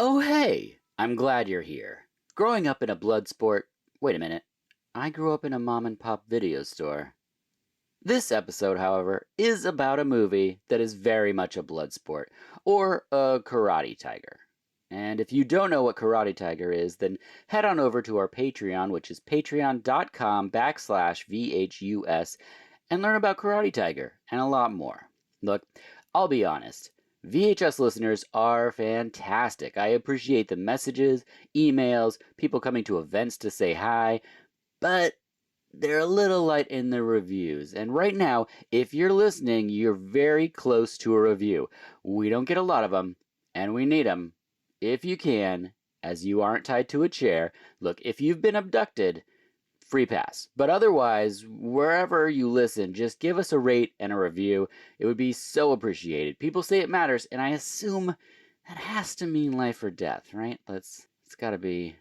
Oh, hey! I'm glad you're here. Growing up in a blood sport. Wait a minute. I grew up in a mom and pop video store. This episode, however, is about a movie that is very much a blood sport, or a karate tiger. And if you don't know what Karate Tiger is, then head on over to our Patreon, which is patreon.com/VHUS, and learn about Karate Tiger and a lot more. Look, I'll be honest. VHS listeners are fantastic. I appreciate the messages, emails, people coming to events to say hi, but they're a little light in the reviews. And right now, if you're listening, you're very close to a review. We don't get a lot of them, and we need them. If you can, as you aren't tied to a chair. Look, if you've been abducted, free pass. But otherwise, wherever you listen, just give us a rate and a review. It would be so appreciated. People say it matters, and I assume that has to mean life or death, right? It's gotta be.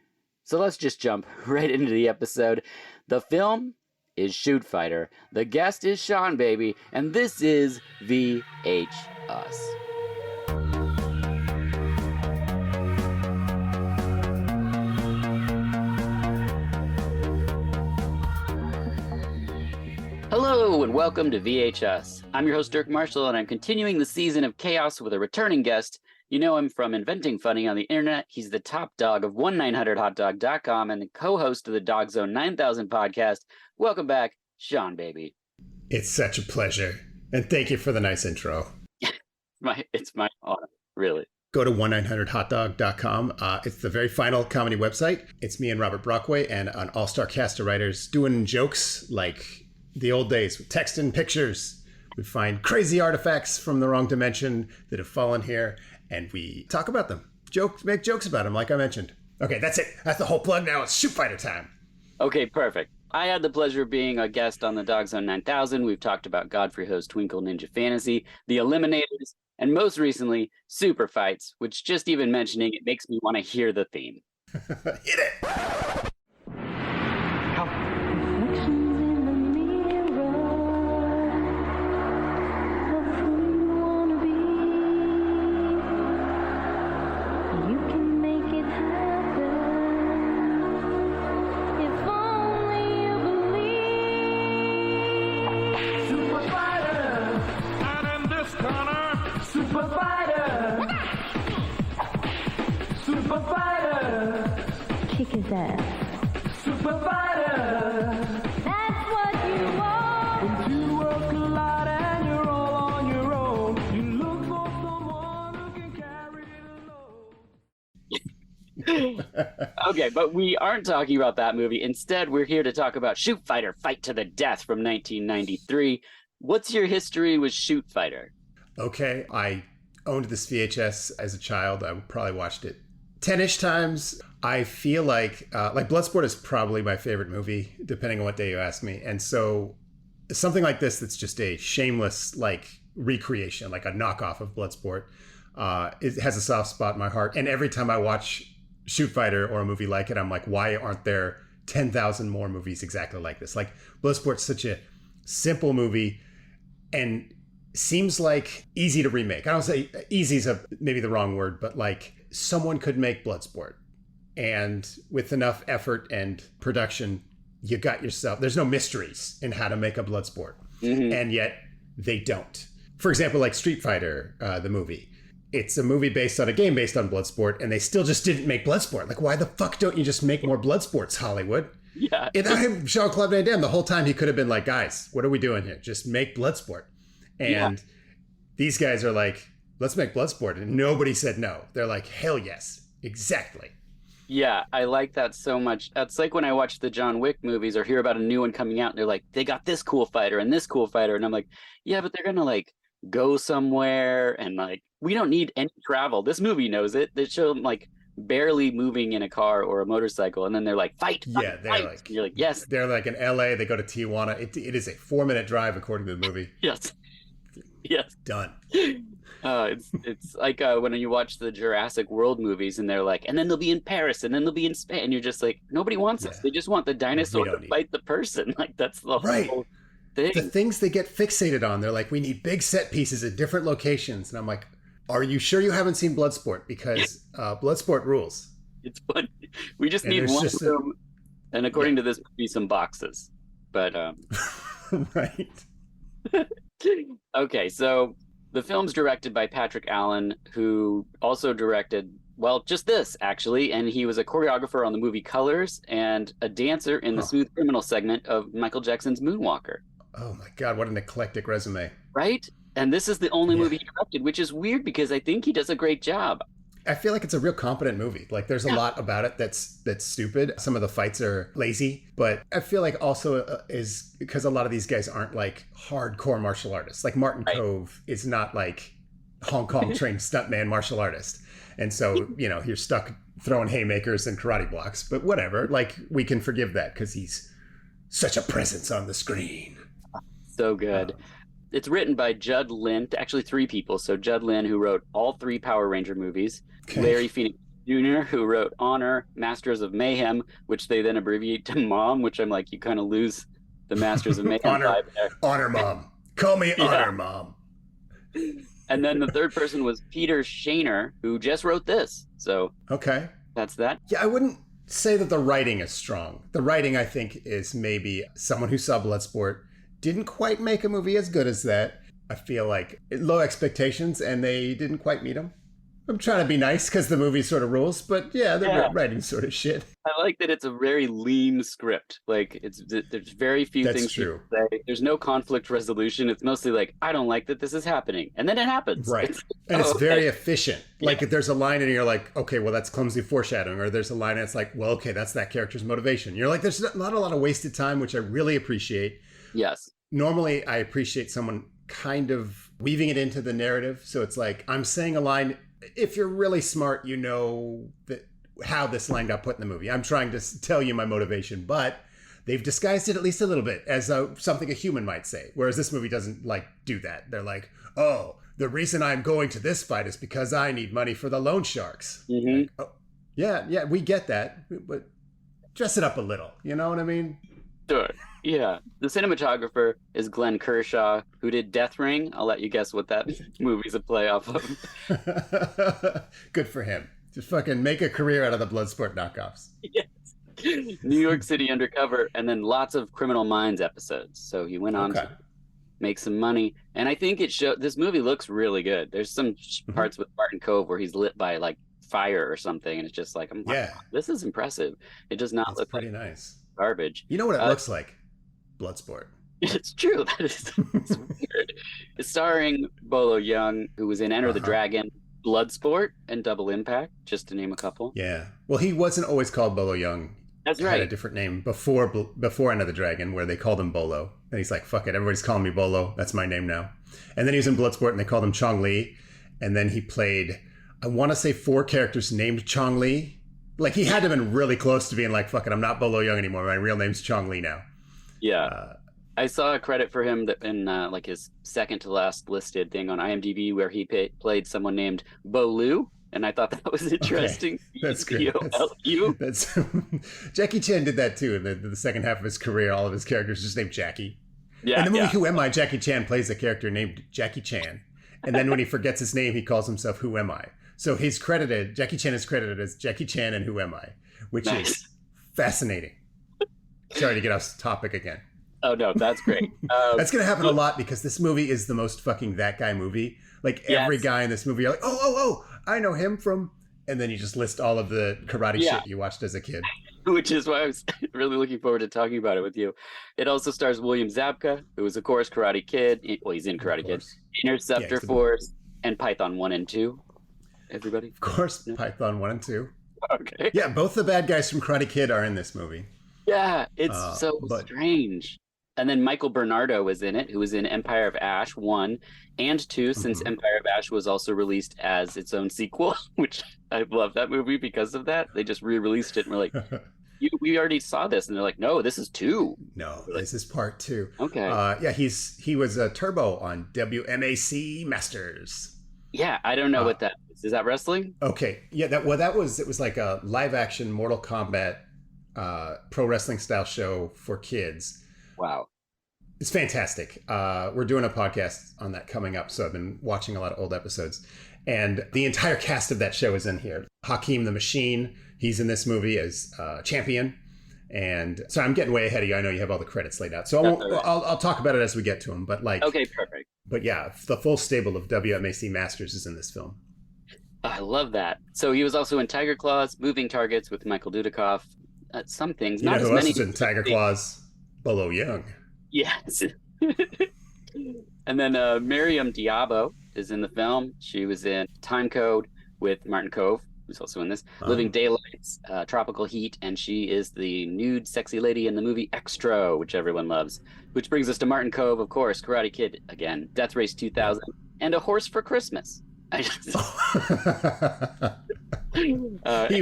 So let's just jump right into the episode. The film is Shootfighter. The guest is Seanbaby, and this is VHUS. Hello and welcome to VHUS. I'm your host Dirk Marshall, and I'm continuing the season of chaos with a returning guest. You know him from Inventing Funny on the internet. He's the top dog of 1-900hotdog.com and the co-host of the Dog Zone 9000 podcast. Welcome back, Seanbaby. It's such a pleasure, and thank you for the nice intro. It's my honor, really. Go to 1-900hotdog.com. It's the very final comedy website. It's me and Robert Brockway and an all-star cast of writers doing jokes like the old days with text and pictures. We find crazy artifacts from the wrong dimension that have fallen here, and we talk about them. Make jokes about them, like I mentioned. Okay, that's it. That's the whole plug now. It's Shootfighter time. Okay, perfect. I had the pleasure of being a guest on the Dog Zone 9000. We've talked about Godfrey Ho's Twinkle Ninja Fantasy, The Eliminators, and most recently, Super Fights, which just even mentioning it makes me want to hear the theme. Hit it. Kick his ass. Shootfighter, that's what you want. When two worlds collide and you're all on your own, you look for someone who can carry the load. Okay, but we aren't talking about that movie. Instead, we're here to talk about Shootfighter, Fight to the Death from 1993. What's your history with Shootfighter? Okay, I owned this VHS as a child. I probably watched it 10-ish times. I feel like Bloodsport is probably my favorite movie, depending on what day you ask me. And so something like this that's just a shameless recreation, like a knockoff of Bloodsport, it has a soft spot in my heart. And every time I watch Shootfighter or a movie like it, I'm like, why aren't there 10,000 more movies exactly like this? Like, Bloodsport's such a simple movie and seems like easy to remake. I don't say easy is maybe the wrong word, but like someone could make Bloodsport. And with enough effort and production, you got yourself, there's no mysteries in how to make a Bloodsport. Mm-hmm. And yet they don't. For example, like Street Fighter, the movie. It's a movie based on a game based on Bloodsport, and they still just didn't make Bloodsport. Like, why the fuck don't you just make more Bloodsports, Hollywood? Yeah. And Jean-Claude Van Damme, the whole time he could have been like, guys, what are we doing here? Just make Bloodsport. And these guys are like, let's make Bloodsport. And nobody said no. They're like, hell yes, exactly. Yeah, I like that so much. That's like when I watch the John Wick movies or hear about a new one coming out and they're like, they got this cool fighter and this cool fighter. And I'm like, yeah, but they're going to like go somewhere and like, we don't need any travel. This movie knows it. They show them like barely moving in a car or a motorcycle. And then they're like, fight. Yeah, they're fight. like, and you're like, yes. They're like in LA. They go to Tijuana. It is a 4-minute drive according to the movie. Yes. Yes. Done. It's like when you watch the Jurassic World movies and they're like, and then they'll be in Paris and then they'll be in Spain. And you're just like, nobody wants this. They just want the dinosaur to fight the person. Like, that's the whole thing. The things they get fixated on, they're like, we need big set pieces at different locations. And I'm like, Are you sure you haven't seen Bloodsport? Because Bloodsport rules. It's fun. We just And need there's one just room, and according to this movie, some boxes. But Right. okay, so the film's directed by Patrick Allen, who also directed, well, just this actually, and he was a choreographer on the movie Colors and a dancer in the Smooth Criminal segment of Michael Jackson's Moonwalker. Oh my God, what an eclectic resume. Right? And this is the only movie he directed, which is weird because I think he does a great job. I feel like it's a real competent movie. Like there's a lot about it that's stupid. Some of the fights are lazy, but I feel like also is because a lot of these guys aren't like hardcore martial artists. Like Martin Kove is not like Hong Kong trained stuntman martial artist. And so, you're stuck throwing haymakers and karate blocks, but whatever. Like we can forgive that because he's such a presence on the screen. So good. It's written by Judd Lynn, actually 3 people. So Judd Lynn, who wrote all 3 Power Ranger movies. Okay. Larry Phoenix Jr., who wrote Honor, Masters of Mayhem, which they then abbreviate to Mom, which I'm like, you kind of lose the Masters of Mayhem vibe there. Honor Mom. Call me Honor Mom. And then the third person was Peter Shaner, who just wrote this. So okay, that's that. Yeah, I wouldn't say that the writing is strong. The writing, I think, is maybe someone who saw Bloodsport didn't quite make a movie as good as that. I feel like low expectations and they didn't quite meet them. I'm trying to be nice because the movie sort of rules, but the writing's sort of shit. I like that it's a very lean script. Like there's very few things to say. There's no conflict resolution. It's mostly like, I don't like that this is happening. And then it happens. Right. It's very efficient. Like if there's a line and you're like, okay, well, that's clumsy foreshadowing. Or there's a line and it's like, well, okay, that's that character's motivation. You're like, there's not a lot of wasted time, which I really appreciate. Yes. Normally, I appreciate someone kind of weaving it into the narrative. So it's like, I'm saying a line. If you're really smart, you know that how this line got put in the movie. I'm trying to tell you my motivation, but they've disguised it at least a little bit as something a human might say. Whereas this movie doesn't like do that. They're like, oh, the reason I'm going to this fight is because I need money for the loan sharks. Mm-hmm. Like, oh, yeah, we get that, but dress it up a little. You know what I mean? Sure. Yeah. The cinematographer is Glenn Kershaw, who did Death Ring. I'll let you guess what that movie's a play off of. Good for him. Just fucking make a career out of the Bloodsport knockoffs. Yes. New York City Undercover, and then lots of Criminal Minds episodes. So he went on to make some money. And I think this movie looks really good. There's some parts with Martin Kove where he's lit by like fire or something. And it's just like, this is impressive. It does not look pretty nice. Garbage. You know what it looks like? Bloodsport. It's true. It's weird. It's starring Bolo Young, who was in Enter the Dragon, Bloodsport, and Double Impact, just to name a couple. Yeah. Well, he wasn't always called Bolo Young. That's right. He had a different name before Enter the Dragon, where they called him Bolo. And he's like, fuck it, everybody's calling me Bolo. That's my name now. And then he was in Bloodsport, and they called him Chong Li. And then he played, I want to say 4 characters named Chong Li. Like, he had to have been really close to being like, fuck it, I'm not Bolo Young anymore. My real name's Chong Li now. Yeah. I saw a credit for him that in like his second to last listed thing on IMDb where he played someone named Bolu, and I thought that was interesting. Okay. That's good. That's Jackie Chan did that too. In the second half of his career, all of his characters just named Jackie. Yeah. In the movie Who Am I, Jackie Chan plays a character named Jackie Chan, and then when he forgets his name, he calls himself Who Am I. So Jackie Chan is credited as Jackie Chan and Who Am I, which is fascinating. Sorry to get off topic again. Oh, no, that's great. That's going to happen a lot because this movie is the most fucking that guy movie. Like every guy in this movie, you're like, oh, I know him from... And then you just list all of the karate shit you watched as a kid. Which is why I was really looking forward to talking about it with you. It also stars William Zabka, who is, of course, Karate Kid. Well, he's in Karate Kid. Interceptor Force, and Python 1 and 2. Everybody? Of course, Python 1 and 2. Okay. Yeah, both the bad guys from Karate Kid are in this movie. Yeah, it's strange. And then Michael Bernardo was in it, who was in Empire of Ash 1 and 2, since Empire of Ash was also released as its own sequel, which I love that movie because of that. They just re-released it and we're like, we already saw this. And they're like, no, this is 2. No, this is part 2. Okay. Yeah, he was a Turbo on WMAC Masters. Yeah, I don't know what that is. Is that wrestling? Okay. Yeah, it was like a live action Mortal Kombat pro wrestling style show for kids. Wow. It's fantastic. We're doing a podcast on that coming up, so I've been watching a lot of old episodes. And the entire cast of that show is in here. Hakeem the Machine, he's in this movie as champion. And so I'm getting way ahead of you. I know you have all the credits laid out. So I'll talk about it as we get to them. But like, okay, perfect. But yeah, the full stable of WMAC Masters is in this film. I love that. So he was also in Tiger Claws, Moving Targets with Michael Dudikoff. Some things. You not know as who else many is in Tiger Claws? Bolo Young. Yes. And then Miriam Diabo is in the film. She was in Time Code with Martin Kove, who's also in this. Living Daylights, Tropical Heat, and she is the nude sexy lady in the movie Extra, which everyone loves. Which brings us to Martin Kove, of course, Karate Kid again, Death Race 2000, and A Horse for Christmas. He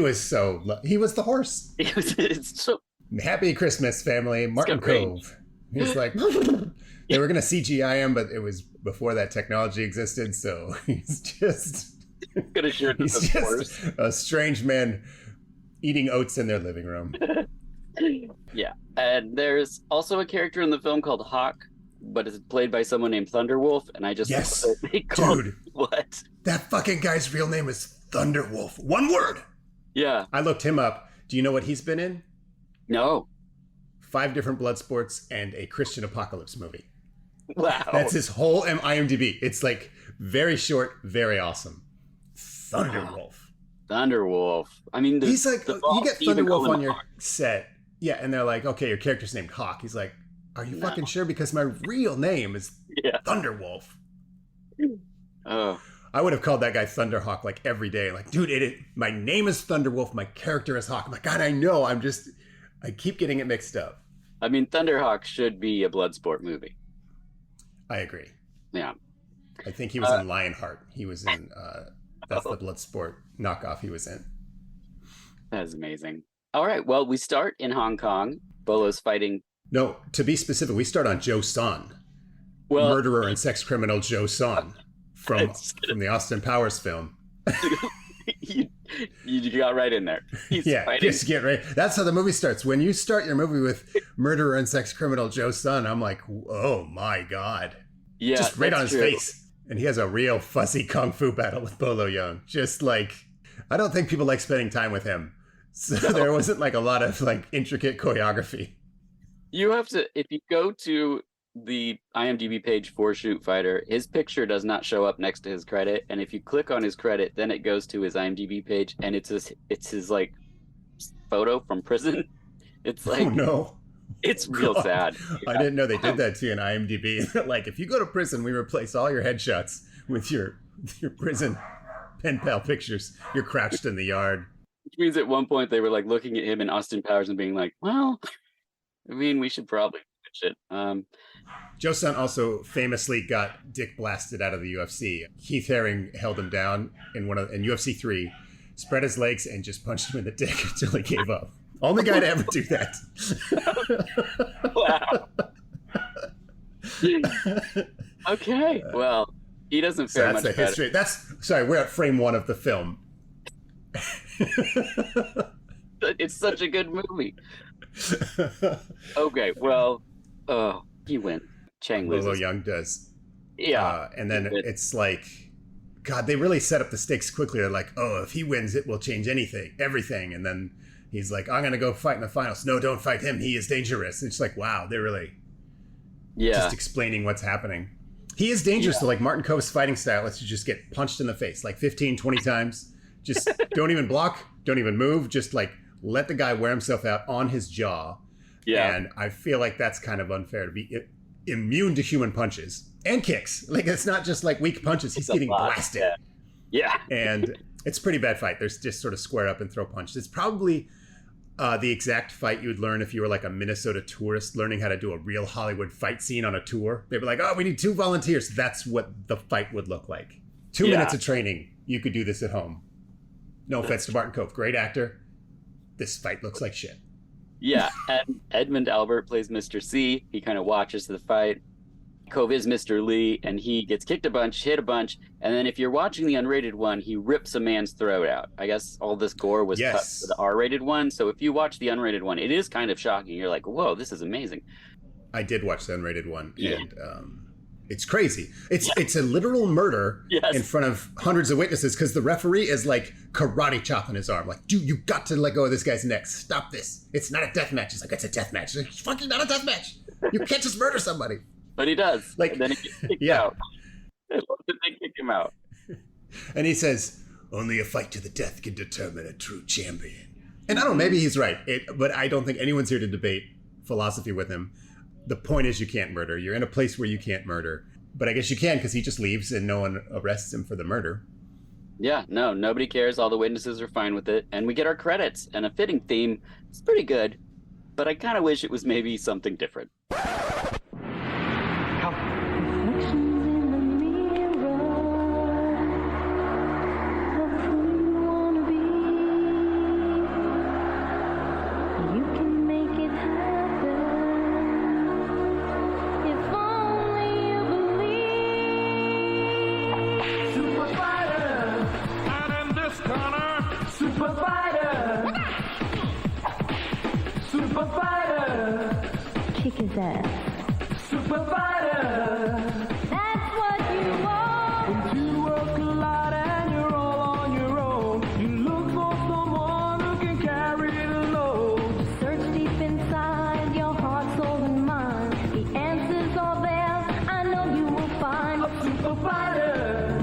was the horse. It's so Happy Christmas, family. Martin Kove. He's like, they were going to CGI him, but it was before that technology existed. So he's just a strange man eating oats in their living room. Yeah. And there's also a character in the film called Hawk, but it's played by someone named Thunderwolf. And I just, dude, what? That fucking guy's real name is Thunderwolf. One word. Yeah. I looked him up. Do you know what he's been in? No. 5 different Bloodsports and a Christian Apocalypse movie. Wow. That's his whole IMDb. It's like very short, very awesome. Thunderwolf. Thunderwolf. I mean, he's like, you get Thunderwolf on your set. Yeah, and they're like, okay, your character's named Hawk. He's like, are you fucking sure? Because my real name is Thunderwolf. Oh. I would have called that guy Thunderhawk like every day. Like, dude, my name is Thunderwolf. My character is Hawk. I'm like, God, I know. I keep getting it mixed up. I mean, Thunderhawk should be a Bloodsport movie. I agree. Yeah. I think he was in Lionheart. He was in, that's the Bloodsport knockoff he was in. That's amazing. All right. Well, we start in Hong Kong. Bolo's fighting. No, to be specific, we start on Joe Son. Well, murderer and sex criminal Joe Son from the Austin Powers film. You got right in there. He's fighting. Just get right. That's how the movie starts. When you start your movie with murderer and sex criminal Joe Son, I'm like, oh my God. Yeah, just right on his face. And he has a real fussy kung fu battle with Bolo Young. Just like, I don't think people like spending time with him. So there wasn't like a lot of like intricate choreography. You have to, if you go to the IMDb page for Shootfighter, his picture does not show up next to his credit, and if you click on his credit, then it goes to his IMDb page, and it's his like photo from prison. It's like, oh no, it's real sad. I didn't know they did that to you in IMDb. Like, if you go to prison, we replace all your headshots with your prison pen pal pictures. You're crouched in the yard. Which means at one point they were like looking at him in Austin Powers and being like, well, I mean, we should probably switch it. Joe Son also famously got dick blasted out of the UFC. Keith Haring held him down in UFC 3, spread his legs, and just punched him in the dick until he gave up. Only guy to ever do that. Wow. Okay. Well, he doesn't fare much better. History. We're at frame 1 of the film. It's such a good movie. Okay, well, he wins. Chang loses. Bolo Young does. Yeah. And then it's like, God, they really set up the stakes quickly. They're like, oh, if he wins, it will change everything. And then he's like, I'm going to go fight in the finals. No, don't fight him. He is dangerous. And it's like, wow, they're really just explaining what's happening. He is dangerous. So like Martin Kove's fighting style lets you just get punched in the face like 15, 20 times. Just don't even block, don't even move. Just like let the guy wear himself out on his jaw. Yeah. And I feel like that's kind of unfair to be immune to human punches and kicks. Like, it's not just like weak punches. He's getting blasted. Yeah. And it's a pretty bad fight. There's just sort of square up and throw punches. It's probably the exact fight you would learn if you were like a Minnesota tourist learning how to do a real Hollywood fight scene on a tour. They'd be like, oh, we need 2 volunteers. That's what the fight would look like. 2 minutes of training. You could do this at home. No offense to Martin Kove. Great actor. This fight looks like shit. Yeah, and Edmund Albert plays Mr. C. He kind of watches the fight. Kove is Mr. Lee, and he gets kicked a bunch, hit a bunch, and then if you're watching the unrated one, he rips a man's throat out. I guess all this gore was cut for the R-rated one, so if you watch the unrated one, it is kind of shocking. You're like, whoa, this is amazing. I did watch the unrated one, and It's crazy. It's a literal murder in front of hundreds of witnesses because the referee is like karate chopping his arm. Like, dude, you got to let go of this guy's neck. Stop this. It's not a death match. He's like, it's a death match. It's like, it's fucking not a death match. You can't just murder somebody. But he does. Like, and then he gets kicked out. I love that they kick him out. And he says, only a fight to the death can determine a true champion. And I don't know, maybe he's right. But I don't think anyone's here to debate philosophy with him. The point is you can't murder. You're in a place where you can't murder. But I guess you can because he just leaves and no one arrests him for the murder. Yeah, no, nobody cares. All the witnesses are fine with it. And we get our credits and a fitting theme. It's pretty good. But I kind of wish it was maybe something different. Kick his ass. Shootfighter. That's what you want. When two worlds collide and you're all on your own, you look for someone who can carry the load. Search deep inside your heart, soul, and mind. The answers are there. I know you will find a superfighter.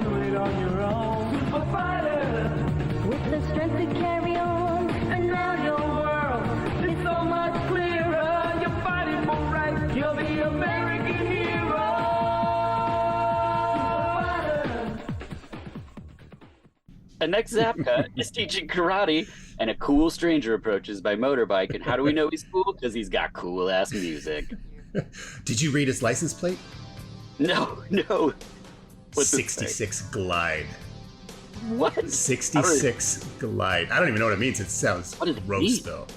Do it on your own. Superfighter. With the strength to carry on, and now your world is so much clearer. You're fighting for right. You're the American hero. And next Zapka is teaching karate, and a cool stranger approaches by motorbike. And how do we know he's cool? Because he's got cool ass music. Did you read his license plate? No. What's 66 Glide. What? 66 Glide. I don't even know what it means. It sounds gross, though.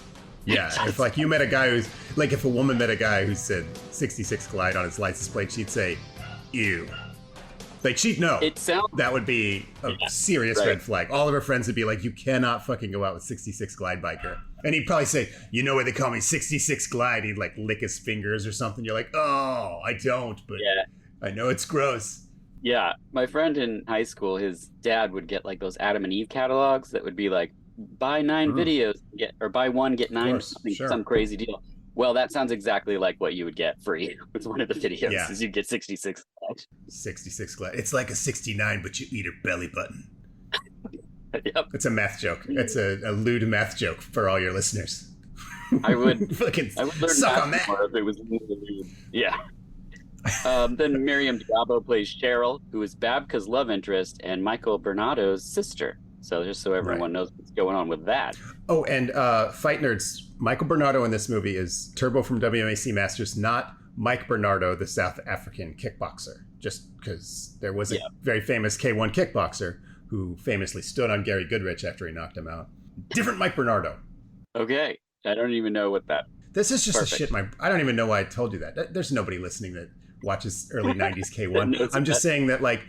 Yeah, if like you met a guy who's like, if a woman met a guy who said 66 Glide on his license plate, she'd say, ew. Like, she'd know. It sounds. That would be a serious red flag. All of her friends would be like, you cannot fucking go out with 66 Glide biker. And he'd probably say, you know why they call me 66 Glide? He'd like lick his fingers or something. You're like, oh, I don't, but I know it's gross. Yeah, my friend in high school, his dad would get like those Adam and Eve catalogs that would be like, buy 9 videos, or buy 1, get 9, some crazy deal. Well, that sounds exactly like what you would get free with one of the videos, is you get 66 Glide. 66 Glide. It's like a 69, but you eat her belly button. Yep. It's a math joke. It's a lewd math joke for all your listeners. I would fucking learn suck on that. If it was lewd. Yeah. Then Miriam Diabo plays Cheryl, who is Babka's love interest and Michael Bernardo's sister. So just so everyone knows what's going on with that. Oh, and Fight Nerds, Michael Bernardo in this movie is Turbo from WMAC Masters, not Mike Bernardo, the South African kickboxer. Just because there was a very famous K1 kickboxer who famously stood on Gary Goodrich after he knocked him out. Different Mike Bernardo. Okay. I don't even know what that... This is just a shit. I don't even know why I told you that. There's nobody listening that watches early 90s K1. I'm just saying that, like,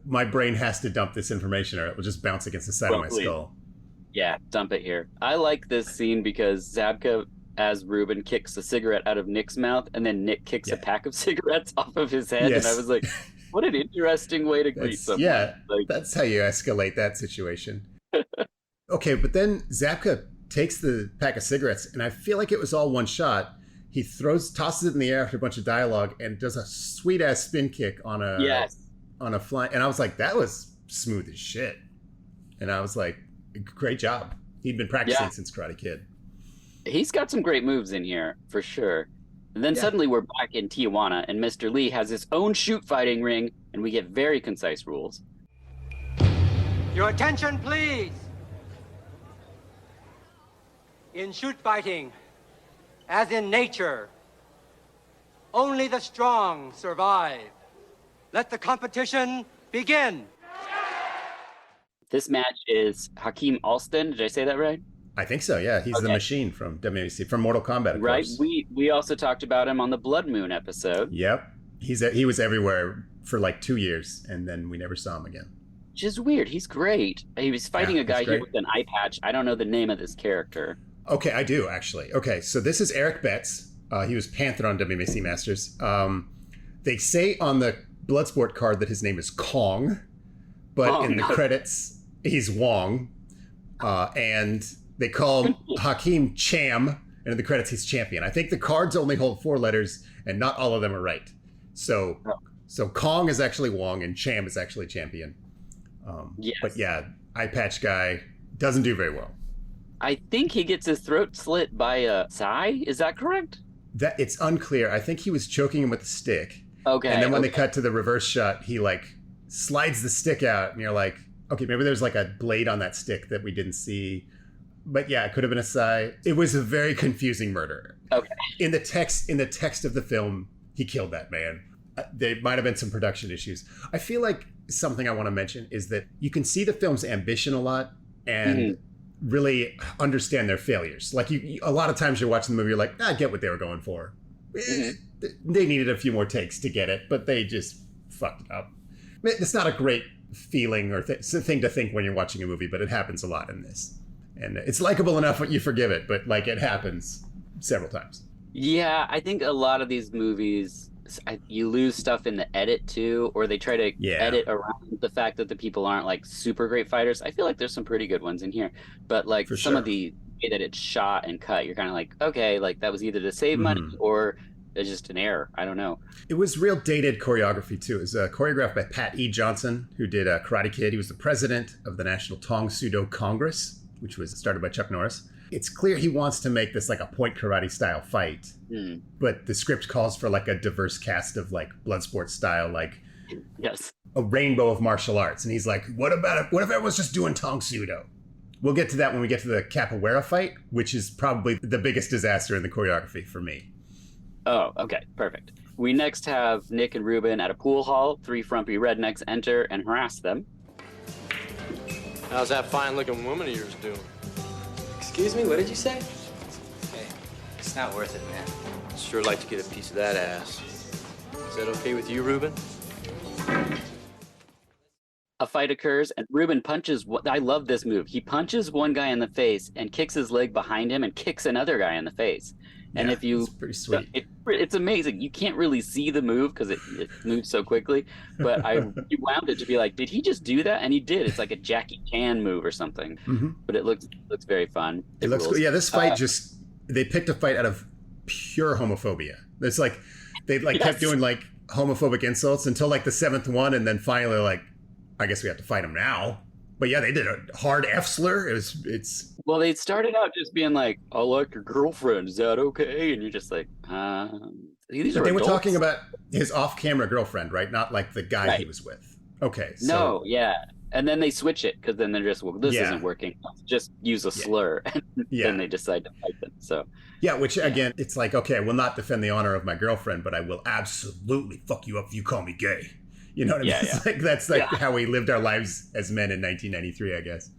my brain has to dump this information or it will just bounce against the side of my skull. Yeah, dump it here. I like this scene because Zabka, as Ruben, kicks a cigarette out of Nick's mouth, and then Nick kicks a pack of cigarettes off of his head. And I was like, what an interesting way to greet someone. Yeah, that's how you escalate that situation. Okay, but then Zabka takes the pack of cigarettes, and I feel like it was all one shot. He tosses it in the air after a bunch of dialogue and does a sweet ass spin kick on a fly. And I was like, that was smooth as shit. And I was like, great job. He'd been practicing since Karate Kid. He's got some great moves in here for sure. And then suddenly we're back in Tijuana and Mr. Lee has his own shoot fighting ring and we get very concise rules. Your attention, please. In shoot fighting, as in nature, only the strong survive. Let the competition begin. This match is Hakeem Alston. Did I say that right? I think so, yeah. He's the Machine from WWC, from Mortal Kombat, of course. We also talked about him on the Blood Moon episode. Yep. He was everywhere for like 2 years, and then we never saw him again. Which is weird. He's great. He was fighting a guy here with an eye patch. I don't know the name of this character. Okay, I do, actually. Okay, so this is Eric Betts. He was Panther on WMAC Masters. They say on the Bloodsport card that his name is Kong, but in the credits, he's Wong. And they call Hakim Cham, and in the credits, he's Champion. I think the cards only hold 4 letters, and not all of them are right. So Kong is actually Wong, and Cham is actually Champion. Yes. But yeah, eye patch guy doesn't do very well. I think he gets his throat slit by a Psy. Is that correct? That it's unclear. I think he was choking him with a stick. Okay. And then when they cut to the reverse shot, he like slides the stick out, and you're like, okay, maybe there's like a blade on that stick that we didn't see. But yeah, it could have been a Psy. It was a very confusing murder. Okay. In the text of the film, he killed that man. There might have been some production issues. I feel like something I want to mention is that you can see the film's ambition a lot and really understand their failures. Like a lot of times you're watching the movie, you're like, I get what they were going for. They needed a few more takes to get it, but they just fucked it up. It's not a great feeling or thing to think when you're watching a movie, but it happens a lot in this. And it's likable enough that you forgive it, but like it happens several times. Yeah, I think a lot of these movies, you lose stuff in the edit too, or they try to edit around the fact that the people aren't like super great fighters. I feel like there's some pretty good ones in here, but like some of the way that it's shot and cut, you're kind of like, okay, like that was either to save money or it's just an error. I don't know. It was real dated choreography too. It was choreographed by Pat E. Johnson, who did Karate Kid. He was the president of the National Tong Sudo Congress, which was started by Chuck Norris. It's clear he wants to make this like a point karate style fight, but the script calls for like a diverse cast of like Bloodsport style, like a rainbow of martial arts. And he's like, what if everyone's just doing Tong Sudo? We'll get to that when we get to the capoeira fight, which is probably the biggest disaster in the choreography for me. Oh, okay, perfect. We next have Nick and Ruben at a pool hall. 3 frumpy rednecks enter and harass them. How's that fine-looking woman of yours doing? Excuse me, what did you say? Hey, it's not worth it, man. I'd sure like to get a piece of that ass. Is that okay with you, Ruben? A fight occurs, and Ruben punches. I love this move. He punches one guy in the face and kicks his leg behind him and kicks another guy in the face. And if you, it's pretty sweet. It's amazing. You can't really see the move because it moves so quickly. But you wound it to be like, did he just do that? And he did. It's like a Jackie Chan move or something. But it looks very fun. It looks cool. Yeah, this fight they picked a fight out of pure homophobia. It's like they kept doing like homophobic insults until like the 7th one, and then finally like, I guess we have to fight him now. But yeah, they did a hard F slur. It's. Well, they started out just being like, "I like your girlfriend. Is that okay?" And you're just like, These are they were adults. talking about his off-camera girlfriend, right? Not like the guy he was with. Okay. So, no, yeah. And then they switch it because then they're just, well, this isn't working. Let's just use a slur. And then they decide to fight them. So. Yeah, which again, it's like, okay, I will not defend the honor of my girlfriend, but I will absolutely fuck you up if you call me gay. You know what I mean? It's like, that's like how we lived our lives as men in 1993, I guess.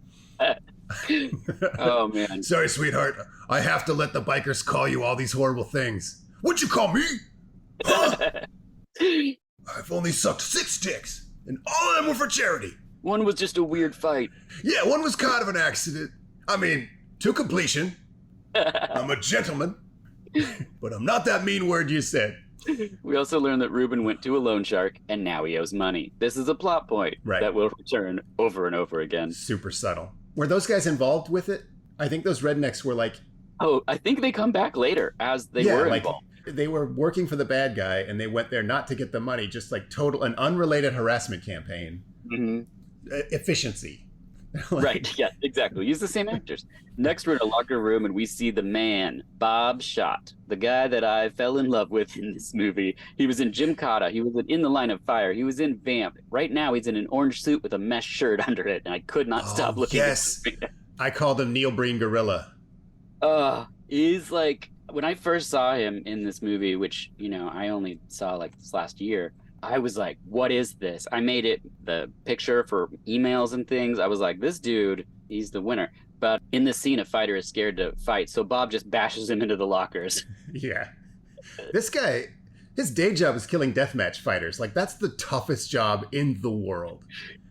Oh, man. Sorry, sweetheart. I have to let the bikers call you all these horrible things. What'd you call me? Huh? I've only sucked 6 dicks, and all of them were for charity. One was just a weird fight. Yeah, one was kind of an accident. I mean, to completion. I'm a gentleman, but I'm not that mean word you said. We also learned that Ruben went to a loan shark, and now he owes money. This is a plot point that will return over and over again. Super subtle. Were those guys involved with it? I think those rednecks were like... Oh, I think they come back later as they were involved. They were working for the bad guy, and they went there not to get the money, just like an unrelated harassment campaign. Efficiency. Right, yeah, exactly. Use the same actors. Next, we're in a locker room, and we see the man, Bob Schott, the guy that I fell in love with in this movie. He was in Gymkata. He was in The Line of Fire. He was in Vamp. Right now, he's in an orange suit with a mesh shirt under it, and I could not stop looking at him. I called him Neil Breen Gorilla. He's like, when I first saw him in this movie, which, I only saw like this last year, I was like, what is this? I made it the picture for emails and things. I was like, this dude, he's the winner. But in this scene, a fighter is scared to fight, so Bob just bashes him into the lockers. Yeah. This guy, his day job is killing deathmatch fighters. Like, that's the toughest job in the world.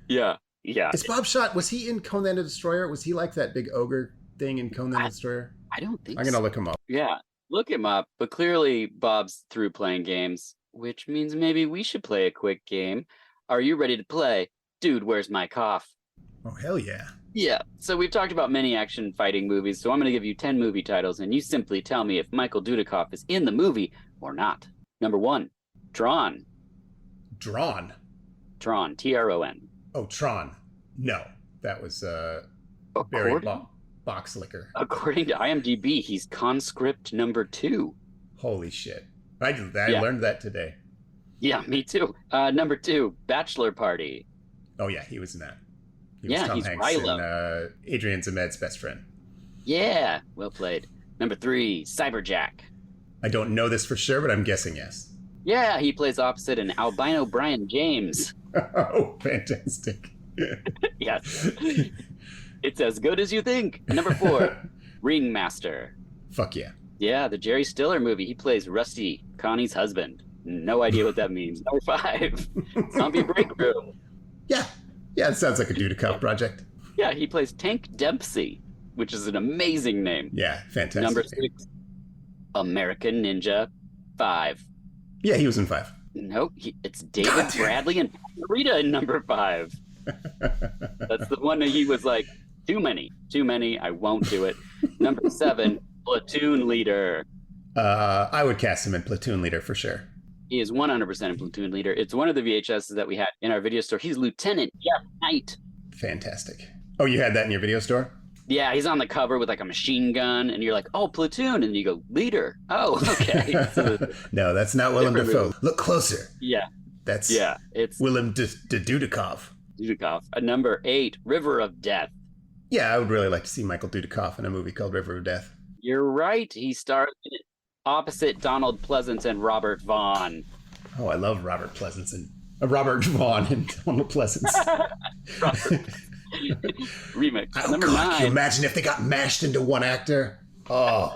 Yeah. Is Bob Schott, was he in Conan the Destroyer? Was he like that big ogre thing in Conan the Destroyer? I don't think I'm going to look him up. Yeah, look him up. But clearly, Bob's through playing games. which means maybe we should play a quick game. Are you ready to play Dude, Where's My Cough? Oh, hell yeah. Yeah, so we've talked about many action fighting movies, so I'm going to give you 10 movie titles, and you simply tell me if Michael Dudikoff is in the movie or not. Number 1, Tron. Drawn. Tron, Tron. Oh, Tron. No, that was Barry Boxlicker. According to IMDb, he's conscript number 2. Holy shit. I learned that today. Yeah, me too. Number 2, Bachelor Party. Oh, yeah, he was in that. He Yeah, was Tom he's Hanks Rilo. and Adrian Zemed's best friend. Yeah, well played. Number 3, Cyberjack. I don't know this for sure, but I'm guessing yes. Yeah, he plays opposite an albino Brian James. Oh, fantastic. Yes. It's as good as you think. Number 4, Ringmaster. Fuck yeah. Yeah, the Jerry Stiller movie. He plays Rusty, Connie's husband. No idea what that means. Number 5, Zombie Break Room. Yeah, it sounds like a Dudikoff project. Yeah, he plays Tank Dempsey, which is an amazing name. Yeah, fantastic. Number 6, American Ninja 5. Yeah, he was in 5. Nope, it's David Bradley and Rita in number 5. That's the one that he was like, too many, I won't do it. Number 7, Platoon Leader. I would cast him in Platoon Leader for sure. He is 100% a Platoon Leader. It's one of the VHSs that we had in our video store. He's Lieutenant Jeff Knight. Fantastic. Oh, you had that in your video store? Yeah, he's on the cover with like a machine gun, and you're like, oh, Platoon, and you go, Leader. Oh, okay. No, that's not Willem Dafoe. Look closer. Yeah. It's Willem Dudikoff. Dudikoff. Number 8, River of Death. Yeah, I would really like to see Michael Dudikoff in a movie called River of Death. You're right. He stars in it opposite Donald Pleasance and Robert Vaughn. Oh, I love Robert Pleasance and Robert Vaughn and Donald Pleasance. Remix. Oh, Number God, 9. can you imagine if they got mashed into one actor? Oh.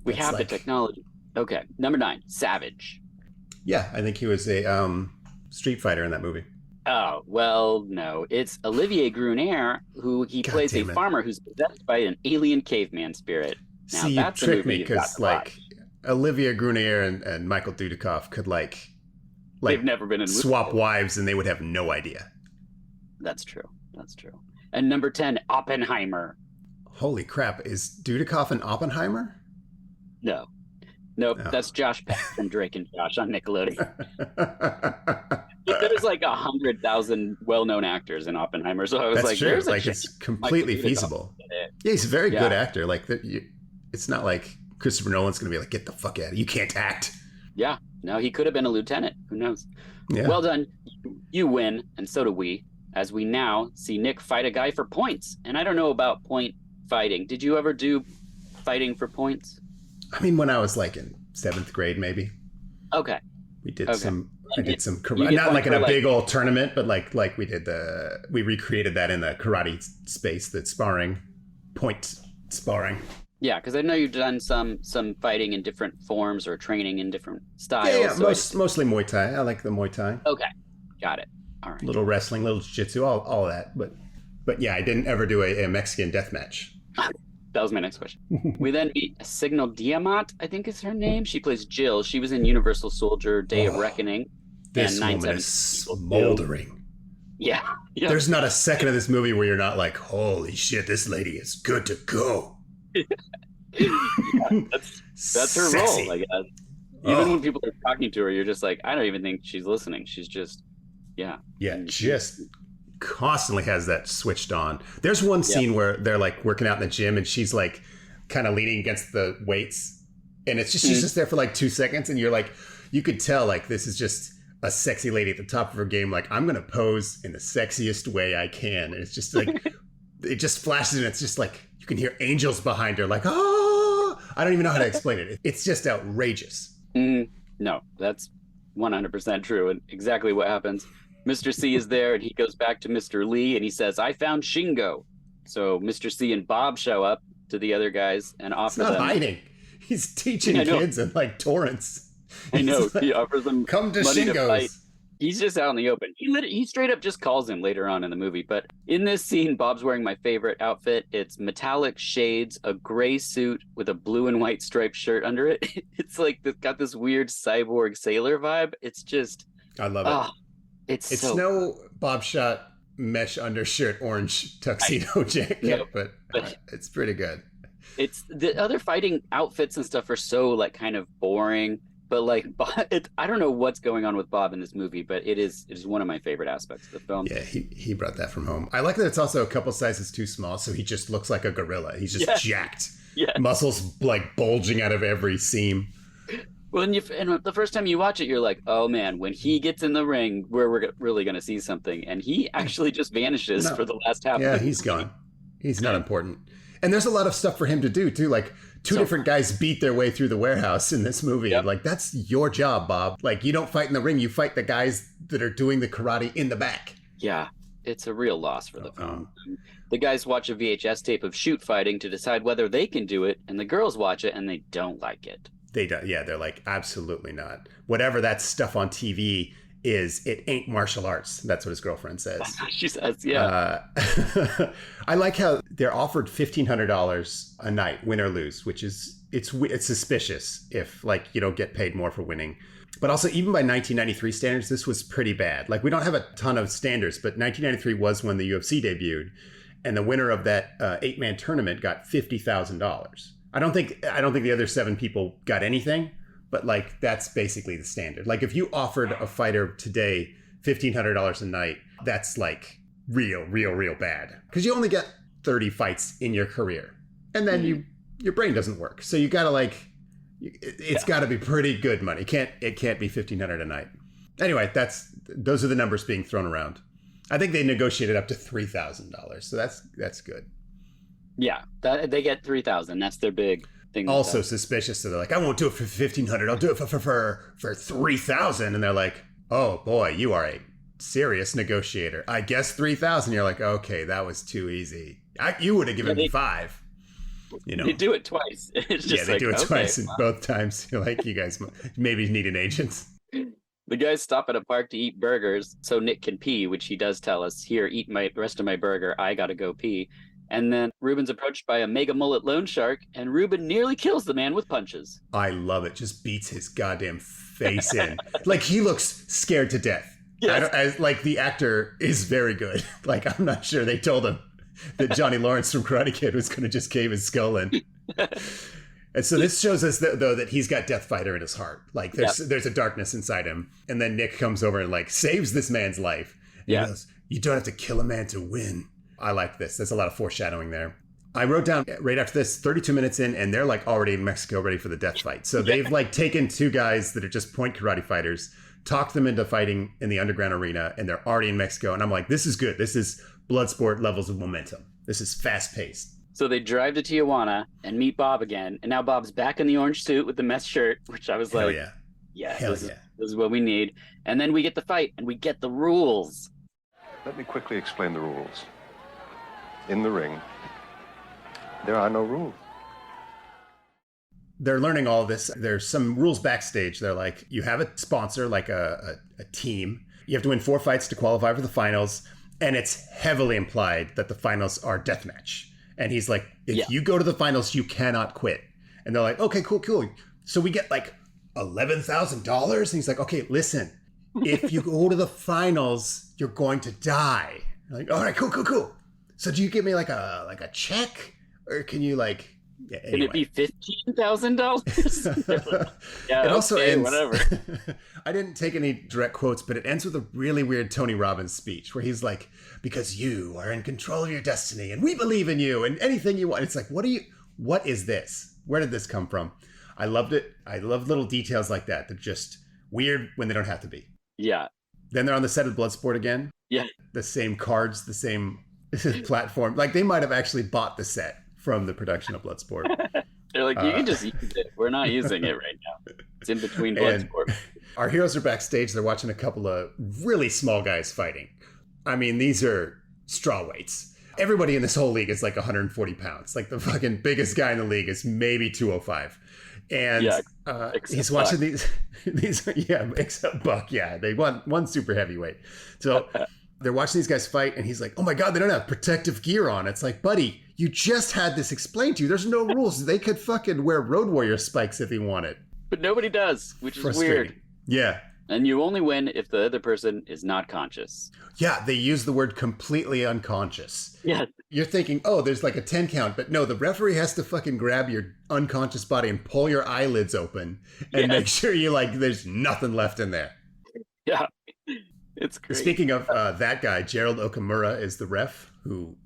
We have the technology. Okay. Number 9, Savage. Yeah, I think he was a Street Fighter in that movie. Oh, well, no. It's Olivier Gruner, who he plays a farmer who's possessed by an alien caveman spirit. Now, see, that's you tricked me because, like, Olivier Gruner and Michael Dudikoff could, like they've never been in swap wives and they would have no idea. That's true. And number 10, Oppenheimer. Holy crap. Is Dudikoff in Oppenheimer? No. Nope, that's Josh Peck from Drake and Josh on Nickelodeon. There's like 100,000 well-known actors in Oppenheimer, so I was that's true. There's like it's completely feasible. Yeah, he's a very good actor. Like, it's not like Christopher Nolan's going to be like, get the fuck out of here. You can't act. Yeah, no, he could have been a lieutenant. Who knows? Yeah. Well done. You win, and so do we, as we now see Nick fight a guy for points. And I don't know about point fighting. Did you ever do fighting for points? I mean, when I was like in 7th grade, maybe. Okay. We did some. I did some You karate, get not like in for, a like- big old tournament, but like we did we recreated that in the karate space, that sparring, point sparring. Yeah, because I know you've done some fighting in different forms or training in different styles. Yeah, so mostly Muay Thai. I like the Muay Thai. Okay, got it. All right. Little wrestling, little jiu-jitsu, all that. But yeah, I didn't ever do a Mexican death match. That was my next question. We then meet Signal Diamant, I think is her name. She plays Jill. She was in Universal Soldier, Day of Reckoning. This and woman is smoldering. Yeah. There's not a second of this movie where you're not like, holy shit, this lady is good to go. That's her role, I guess. Even when people are talking to her, you're just like, I don't even think she's listening. She's just, Yeah, just constantly has that switched on. There's one scene where they're like working out in the gym and she's like kind of leaning against the weights. And it's just, she's just there for like 2 seconds. And you're like, you could tell like this is just a sexy lady at the top of her game. Like, I'm going to pose in the sexiest way I can. And it's just like, it just flashes and it's just like, you can hear angels behind her. Like, oh, I don't even know how to explain it. It's just outrageous. No, that's 100% true. And exactly what happens. Mr. C is there and he goes back to Mr. Lee and he says, I found Shingo. So Mr. C and Bob show up to the other guys and offer them. He's not hiding. He's teaching kids in like Torrance. I know. Like, he offers them come to money to fight. Shingo's. He's just out in the open. He straight up just calls him later on in the movie. But in this scene, Bob's wearing my favorite outfit. It's metallic shades, a gray suit with a blue and white striped shirt under it. It's like it's got this weird cyborg sailor vibe. It's just, I love it. It's so no Bob Shot mesh undershirt, orange tuxedo jacket, but it's pretty good. It's the other fighting outfits and stuff are so like kind of boring. But like, I don't know what's going on with Bob in this movie, but it is one of my favorite aspects of the film. Yeah, he brought that from home. I like that it's also a couple sizes too small, so he just looks like a gorilla. He's just jacked. Yeah, muscles like bulging out of every seam. Well, and the first time you watch it, you're like, oh man, when he gets in the ring, we're really going to see something. And he actually just vanishes for the last half. Yeah, he's gone. He's not important. And there's a lot of stuff for him to do too. Like two different guys beat their way through the warehouse in this movie. Yep. Like that's your job, Bob. Like you don't fight in the ring. You fight the guys that are doing the karate in the back. Yeah, it's a real loss for the film. The guys watch a VHS tape of shoot fighting to decide whether they can do it. And the girls watch it and they don't like it. They don't. Yeah, they're like, absolutely not. Whatever that stuff on TV is, it ain't martial arts. That's what his girlfriend says. She says, yeah. I like how they're offered $1,500 a night, win or lose, which is, it's suspicious if like you don't get paid more for winning. But also even by 1993 standards, this was pretty bad. Like we don't have a ton of standards, but 1993 was when the UFC debuted. And the winner of that 8-man tournament got $50,000. I don't think the other 7 people got anything. But like, that's basically the standard. Like if you offered a fighter today $1,500 a night, that's like real bad. Because you only get 30 fights in your career. And then your brain doesn't work. So you gotta like, it's gotta be pretty good money. It can't be $1,500 a night. Anyway, those are the numbers being thrown around. I think they negotiated up to $3,000. So that's good. Yeah, they get $3,000. That's their big thing. Also suspicious. So they're like, I won't do it for $1,500. I'll do it for $3,000. And they're like, oh boy, you are a serious negotiator. I guess $3,000. You're like, okay, that was too easy. You would have given me $5,000. You know, they do it twice. It's just they do it twice, and both times you're like, you guys maybe need an agent. The guys stop at a park to eat burgers so Nick can pee, which he does tell us, here, eat my rest of my burger. I gotta go pee. And then Ruben's approached by a mega mullet loan shark, and Ruben nearly kills the man with punches. I love it. Just beats his goddamn face in. Like, he looks scared to death. Yes. Like, the actor is very good. Like, I'm not sure they told him that Johnny Lawrence from Karate Kid was going to just cave his skull in. And so this shows us, though, that he's got Death Fighter in his heart. Like, there's a darkness inside him. And then Nick comes over and, like, saves this man's life. And he goes, you don't have to kill a man to win. I like this. There's a lot of foreshadowing there. I wrote down right after this, 32 minutes in, and they're like already in Mexico ready for the death fight. So they've like taken 2 guys that are just point karate fighters, talked them into fighting in the underground arena, and they're already in Mexico. And I'm like, this is good. This is Bloodsport levels of momentum. This is fast paced. So they drive to Tijuana and meet Bob again. And now Bob's back in the orange suit with the mesh shirt, which I was like, this is what we need. And then we get the fight and we get the rules. Let me quickly explain the rules. In the ring, there are no rules. They're learning all of this. There's some rules backstage. They're like, you have a sponsor, like a team. You have to win 4 fights to qualify for the finals. And it's heavily implied that the finals are deathmatch. And he's like, if you go to the finals, you cannot quit. And they're like, okay, cool. So we get like $11,000. And he's like, okay, listen, if you go to the finals, you're going to die. I'm like, all right, cool. So do you give me like a check, or can you like? Yeah, anyway. Can it be $15,000? It also ends. Whatever. I didn't take any direct quotes, but it ends with a really weird Tony Robbins speech where he's like, "Because you are in control of your destiny, and we believe in you, and anything you want." It's like, what is this? Where did this come from? I loved it. I love little details like that. They're just weird when they don't have to be. Yeah. Then they're on the set of Bloodsport again. Yeah. The same cards, the same platform. Like they might have actually bought the set from the production of Bloodsport. They're like, you can just use it. We're not using it right now. It's in between Bloodsport. Our heroes are backstage. They're watching a couple of really small guys fighting. I mean, these are straw weights. Everybody in this whole league is like 140 pounds. Like the fucking biggest guy in the league is maybe 205. And Yeah, he's except watching Buck. these except Buck. Yeah, they won one super heavyweight. So they're watching these guys fight, and he's like, "Oh my god, they don't have protective gear on." It's like, buddy, you just had this explained to you. There's no rules. They could fucking wear Road Warrior spikes if he wanted. But nobody does, which is Frustrating. weird. Yeah. And you only win if the other person is not conscious. Yeah, they use the word completely unconscious. Yeah. You're thinking, oh, there's like a 10 count, but no, the referee has to fucking grab your unconscious body and pull your eyelids open and make sure you there's nothing left in there. Yeah. It's great. Speaking of that guy, Gerald Okamura is the ref who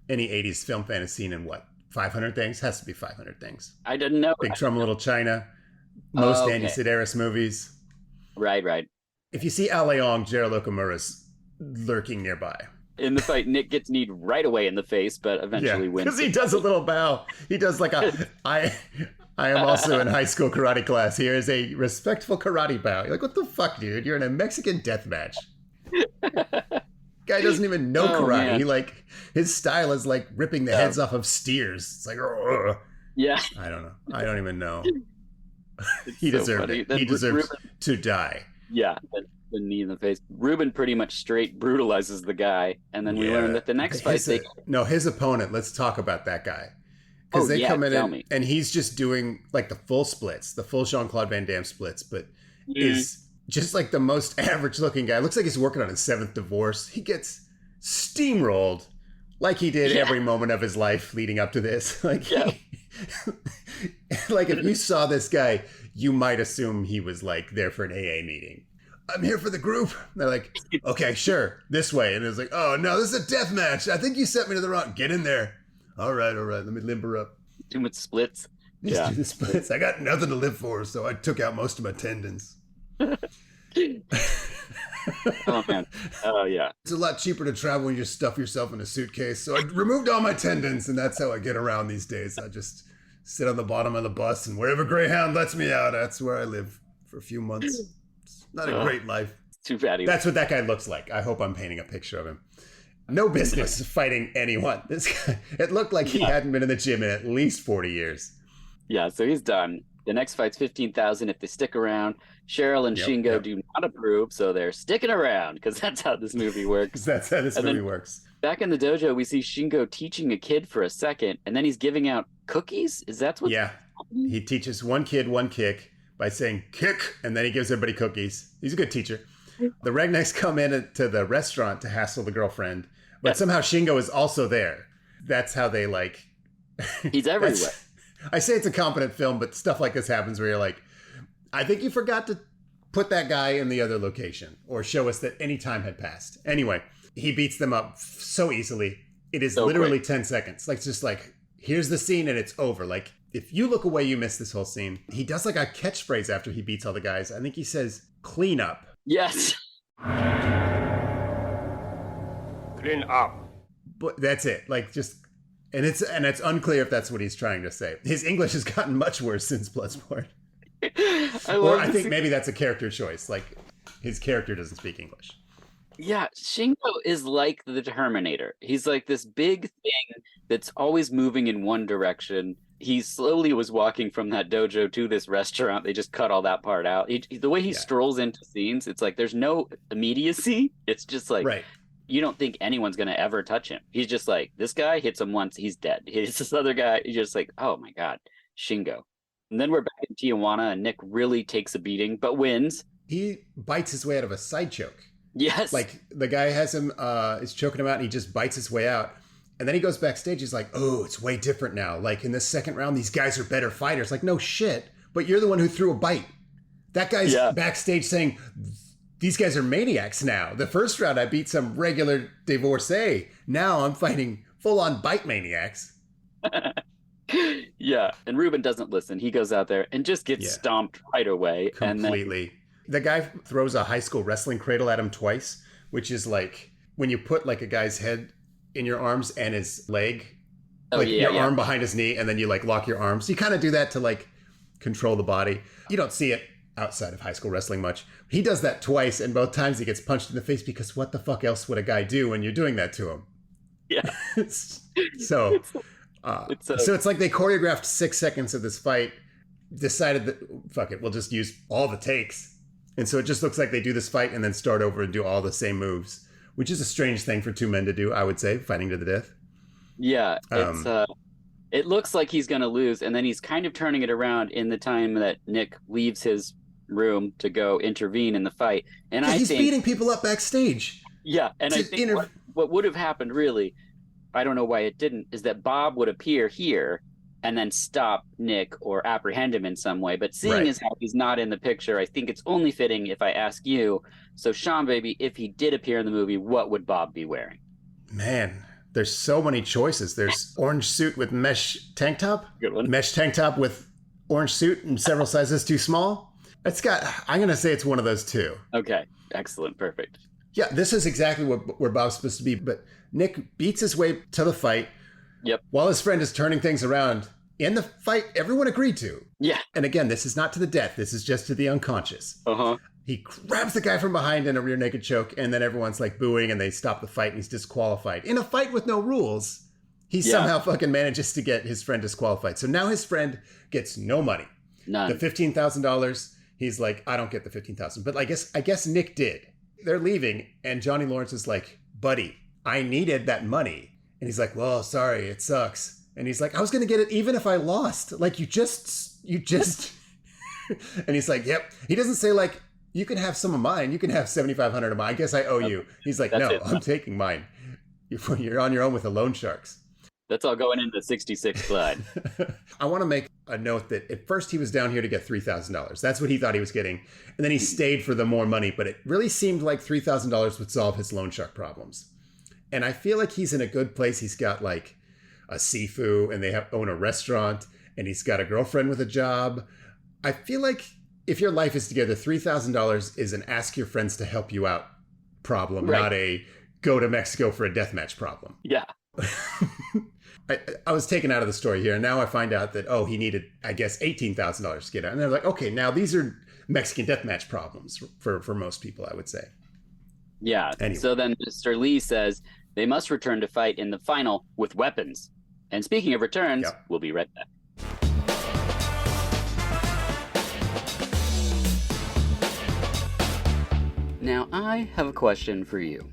any 80s film fan has seen in 500 Things? Has to be 500 Things. I didn't know. Big Trouble in Little China. Most Andy Sedaris movies. Right. If you see Al Leong, Gerald Okamura's lurking nearby. In the fight, Nick gets kneed right away in the face, but eventually wins. Because he does a little bow. He does like I am also in high school karate class. Here is a respectful karate bow. You're like, what the fuck, dude? You're in a Mexican death match. Guy doesn't even know karate. Man. He his style is like ripping the heads off of steers. It's like, ugh. Yeah. I don't know. I don't even know. He so deserved funny. it. Then He deserves Ruben, to die. yeah, the knee in the face. Ruben pretty much straight brutalizes the guy, and then we learn that the next fight his opponent. Let's talk about that guy because they come in and he's just doing like the full splits, the full Jean-Claude Van Damme splits, but is just like the most average looking guy. Looks like he's working on his 7th divorce. He gets steamrolled like he did every moment of his life leading up to this. Like if you saw this guy, you might assume he was like there for an AA meeting. I'm here for the group. They're like, okay, sure, this way. And it's like, oh no, this is a death match. I think you sent me to the wrong. Get in there. All right. Let me limber up. Too much splits. Just do the splits. I got nothing to live for, so I took out most of my tendons. Oh man. Oh yeah. It's a lot cheaper to travel when you just stuff yourself in a suitcase. So I removed all my tendons, and that's how I get around these days. I just sit on the bottom of the bus, and wherever Greyhound lets me out, that's where I live for a few months. It's not a great life. Too bad. That's what that guy looks like. I hope I'm painting a picture of him. No business fighting anyone. This guy, it looked like he hadn't been in the gym in at least 40 years. Yeah, so he's done. The next fight's 15,000 if they stick around. Cheryl and Shingo do not approve, so they're sticking around because that's how this movie works. That's how this movie works. Back in the dojo, we see Shingo teaching a kid for a second, and then he's giving out cookies. Is that what? Yeah, he teaches one kid one kick by saying kick, and then he gives everybody cookies. He's a good teacher. The Rednecks come in to the restaurant to hassle the girlfriend, but somehow Shingo is also there. That's how they like. He's everywhere. I say it's a competent film, but stuff like this happens where you're like, I think you forgot to put that guy in the other location or show us that any time had passed. Anyway, he beats them up so easily. It is literally 10 seconds. Like, just like, here's the scene and it's over. Like, if you look away, you miss this whole scene. He does like a catchphrase after he beats all the guys. I think he says, clean up. Yes. Clean up. But that's it. Like, just... And it's unclear if that's what he's trying to say. His English has gotten much worse since Bloodsport. I think maybe that's a character choice. Like, his character doesn't speak English. Yeah, Shingo is like the Terminator. He's like this big thing that's always moving in one direction. He slowly was walking from that dojo to this restaurant. They just cut all that part out. The way he strolls into scenes, it's like there's no immediacy. It's just like... Right. You don't think anyone's going to ever touch him. He's just like, this guy hits him once, he's dead. Hits this other guy, he's just like, oh my God, Shingo. And then we're back in Tijuana, and Nick really takes a beating, but wins. He bites his way out of a side choke. Yes. Like, the guy has him, is choking him out, and he just bites his way out. And then he goes backstage, he's like, oh, it's way different now. Like, in this second round, these guys are better fighters. Like, no shit, but you're the one who threw a bite. That guy's backstage saying... These guys are maniacs now. The first round, I beat some regular divorcee. Now I'm fighting full-on bite maniacs. Yeah, and Ruben doesn't listen. He goes out there and just gets stomped right away. Completely. And the guy throws a high school wrestling cradle at him twice, which is like when you put like a guy's head in your arms and his leg, your arm behind his knee, and then you like lock your arms. You kind of do that to like control the body. You don't see it outside of high school wrestling much. He does that twice, and both times he gets punched in the face because what the fuck else would a guy do when you're doing that to him? Yeah. So it's like they choreographed 6 seconds of this fight decided that, fuck it, we'll just use all the takes. And so it just looks like they do this fight and then start over and do all the same moves, which is a strange thing for two men to do, I would say, fighting to the death. Yeah, it looks like he's going to lose, and then he's kind of turning it around in the time that Nick leaves his room to go intervene in the fight. And yeah, he's beating people up backstage. Yeah, and I think what would have happened, really, I don't know why it didn't, is that Bob would appear here and then stop Nick or apprehend him in some way. But seeing as how he's not in the picture, I think it's only fitting if I ask you, so Seanbaby, if he did appear in the movie, what would Bob be wearing? Man, there's so many choices. There's orange suit with mesh tank top. Good one. Mesh tank top with orange suit and several sizes too small. I'm going to say it's one of those two. Okay, excellent, perfect. Yeah, this is exactly where Bob's supposed to be. But Nick beats his way to the fight. Yep. While his friend is turning things around in the fight everyone agreed to. Yeah. And again, this is not to the death. This is just to the unconscious. Uh-huh. He grabs the guy from behind in a rear naked choke, and then everyone's like booing, and they stop the fight, and he's disqualified. In a fight with no rules, he somehow fucking manages to get his friend disqualified. So now his friend gets no money. None. The $15,000, he's like, I don't get the $15,000. But I guess Nick did. They're leaving, and Johnny Lawrence is like, buddy, I needed that money. And he's like, well, sorry, it sucks. And he's like, I was going to get it even if I lost. Like, you just. And he's like, yep. He doesn't say, like, you can have some of mine. You can have $7,500 of mine. I guess I owe you. He's like, no, I'm taking mine. You're on your own with the loan sharks. That's all going into 66 Clyde. I want to make a note that at first he was down here to get $3,000. That's what he thought he was getting. And then he stayed for the more money. But it really seemed like $3,000 would solve his loan shark problems. And I feel like he's in a good place. He's got like a Sifu, and they own a restaurant, and he's got a girlfriend with a job. I feel like if your life is together, $3,000 is an ask your friends to help you out problem, not a go to Mexico for a deathmatch problem. Yeah. I was taken out of the story here, and now I find out that, he needed, I guess, $18,000 to get out. And they're like, okay, now these are Mexican deathmatch problems for most people, I would say. Yeah. Anyway. So then Mr. Lee says they must return to fight in the final with weapons. And speaking of returns, we'll be right back. Now, I have a question for you.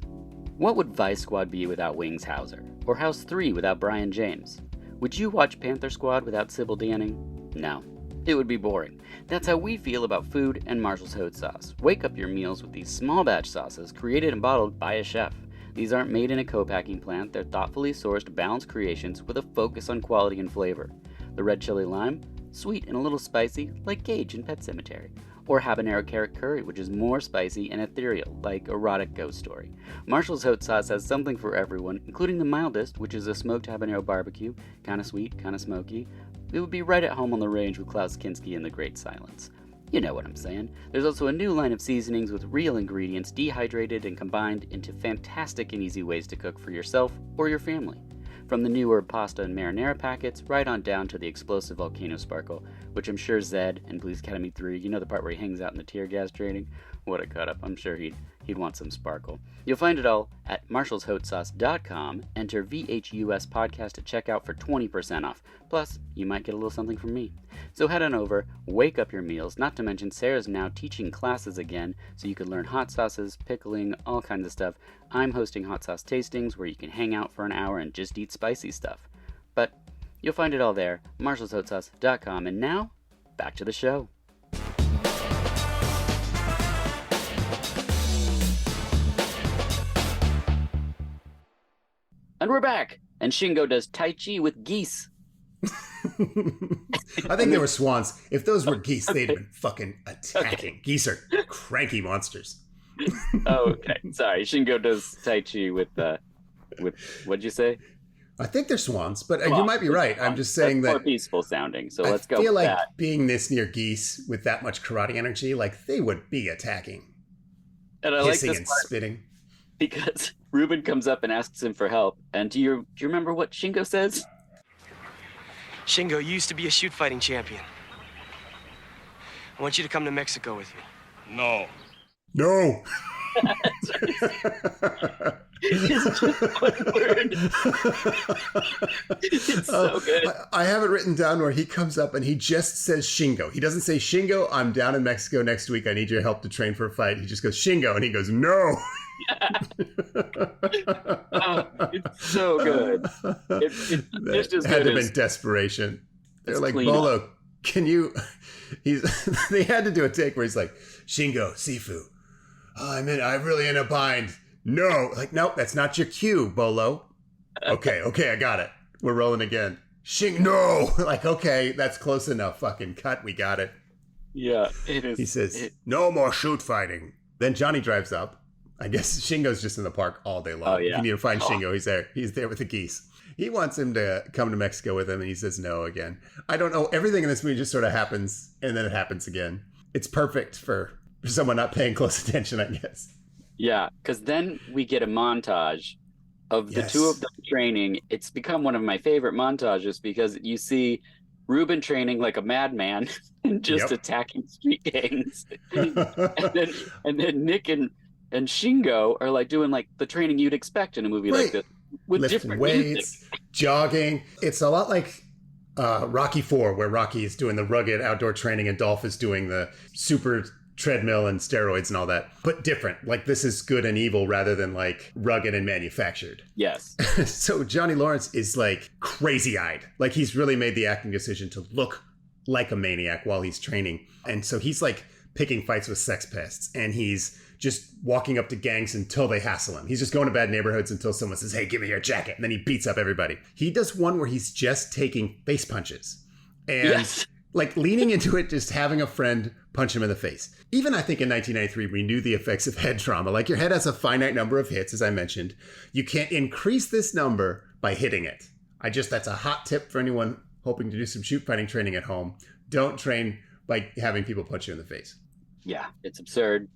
What would Vice Squad be without Wings Hauser? Or House 3 without Brian James? Would you watch Panther Squad without Sybil Danning? No. It would be boring. That's how we feel about food and Marshall's Hot Sauce. Wake up your meals with these small batch sauces created and bottled by a chef. These aren't made in a co-packing plant. They're thoughtfully sourced, balanced creations with a focus on quality and flavor. The red chili lime, sweet and a little spicy, like Gage in Pet Sematary. Or habanero carrot curry, which is more spicy and ethereal, like Erotic Ghost Story. Marshall's Hot Sauce has something for everyone, including the mildest, which is a smoked habanero barbecue, kinda sweet, kinda smoky. It would be right at home on the range with Klaus Kinski and The Great Silence. You know what I'm saying. There's also a new line of seasonings with real ingredients dehydrated and combined into fantastic and easy ways to cook for yourself or your family. From the newer pasta and marinara packets, right on down to the explosive volcano sparkle, which I'm sure Zed and Police Academy 3, you know the part where he hangs out in the tear gas training? What a cut up. I'm sure he'd want some sparkle. You'll find it all at marshallshotsauce.com. Enter VHUS podcast at checkout for 20% off. Plus, you might get a little something from me. So head on over, wake up your meals, not to mention Sarah's now teaching classes again, so you can learn hot sauces, pickling, all kinds of stuff. I'm hosting hot sauce tastings where you can hang out for an hour and just eat spicy stuff. But you'll find it all there, marshallshotsauce.com. And now, back to the show. And we're back, and Shingo does Tai Chi with geese. I think they were swans. If those were geese, they'd have been fucking attacking. Okay. Geese are cranky monsters. Oh, okay. Sorry, Shingo does Tai Chi with what'd you say? I think they're swans, but you might be right. I'm just saying That's that more peaceful sounding. So let's go. I feel with like that. being this near geese with that much karate energy, like they would be attacking, And I like hissing this and part spitting. because Ruben comes up and asks him for help. And do you remember what Shingo says? Shingo, you used to be a shoot fighting champion. I want you to come to Mexico with me. No. No. It's just one word. It's so good. I have it written down where he comes up and he just says Shingo. He doesn't say, Shingo, I'm down in Mexico next week. I need your help to train for a fight. He just goes, Shingo. And he goes, no. Oh, it's so good. It's just as had good to as been desperation. They're it's like, clean Bolo, can you... They had to do a take where he's like, Shingo, Sifu, I'm really in a bind. No, like, nope, that's not your cue, Bolo. Okay, I got it. We're rolling again. No, like, okay, that's close enough. Fucking cut, we got it. Yeah, it is. He says, no more shoot fighting. Then Johnny drives up. I guess Shingo's just in the park all day long. Oh, yeah. If you need to find Shingo, he's there. He's there with the geese. He wants him to come to Mexico with him, and he says no again. I don't know. Everything in this movie just sort of happens, and then it happens again. It's perfect for someone not paying close attention, I guess. Yeah, because then we get a montage of the two of them training. It's become one of my favorite montages because you see Ruben training like a madman and just attacking street gangs. and then Nick and Shingo are like doing like the training you'd expect in a movie like this. With lifting different weights, music. jogging. It's a lot like Rocky IV, where Rocky is doing the rugged outdoor training and Dolph is doing the super treadmill and steroids and all that, but different. Like, this is good and evil rather than like rugged and manufactured. Yes. So Johnny Lawrence is like crazy-eyed. Like, he's really made the acting decision to look like a maniac while he's training. And so he's like picking fights with sex pests, and he's just walking up to gangs until they hassle him. He's just going to bad neighborhoods until someone says, hey, give me your jacket. And then he beats up everybody. He does one where he's just taking face punches. And like leaning into it, just having a friend punch him in the face. Even I think in 1993, we knew the effects of head trauma. Like, your head has a finite number of hits, as I mentioned. You can't increase this number by hitting it. That's a hot tip for anyone hoping to do some shoot fighting training at home. Don't train by having people punch you in the face. Yeah, it's absurd.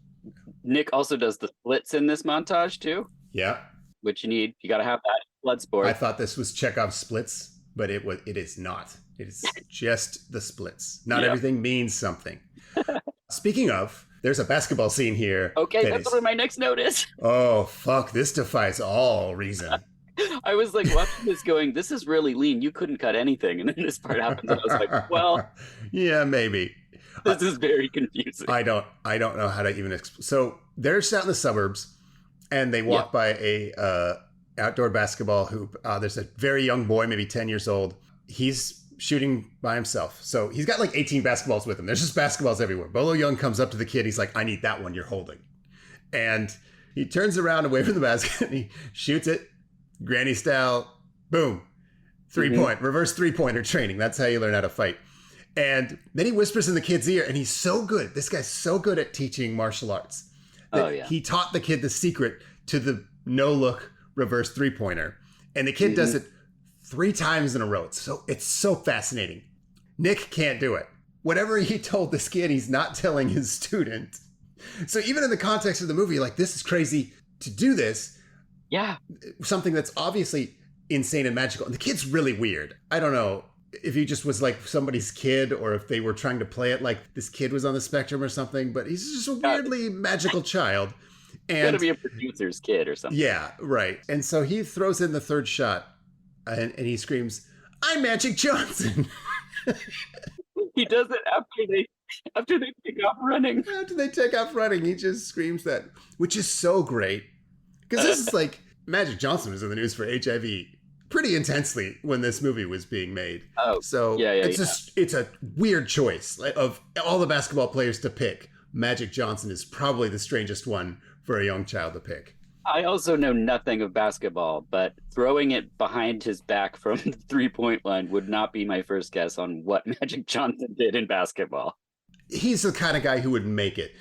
Nick also does the splits in this montage too. Yeah. Which you need. You got to have that blood sport. I thought this was Chekhov's splits, but it is not. It is just the splits. Not everything means something. Speaking of, there's a basketball scene here. Okay, that's what my next note is. Oh, fuck. This defies all reason. I was like watching this going, this is really lean. You couldn't cut anything. And then this part happens. And I was like, well. Yeah, maybe. This is very confusing. I don't know how to even so they're out in the suburbs, and they walk by a outdoor basketball hoop. There's a very young boy, maybe 10 years old. He's shooting by himself. So he's got like 18 basketballs with him. There's just basketballs everywhere. Bolo Young comes up to the kid. He's like, I need that one you're holding. And he turns around away from the basket and he shoots it, granny style, boom, 3-point, reverse 3-pointer training. That's how you learn how to fight. And then he whispers in the kid's ear, and he's so good. This guy's so good at teaching martial arts that he taught the kid the secret to the no-look reverse 3-pointer. And the kid does it 3 times in a row. It's so fascinating. Nick can't do it. Whatever he told this kid, he's not telling his student. So even in the context of the movie, like, this is crazy to do this. Yeah. Something that's obviously insane and magical. And the kid's really weird. I don't know if he just was like somebody's kid, or if they were trying to play it like this kid was on the spectrum or something, but he's just a weirdly magical child. And gotta be a producer's kid or something. Yeah, right. And so he throws in the third shot and he screams, I'm Magic Johnson. He does it after they take off running. After they take off running, he just screams that, which is so great. Because this is like, Magic Johnson was in the news for HIV pretty intensely when this movie was being made. Oh, so it's a weird choice. Like, of all the basketball players to pick, Magic Johnson is probably the strangest one for a young child to pick. I also know nothing of basketball, but throwing it behind his back from the 3-point line would not be my first guess on what Magic Johnson did in basketball. He's the kind of guy who would make it.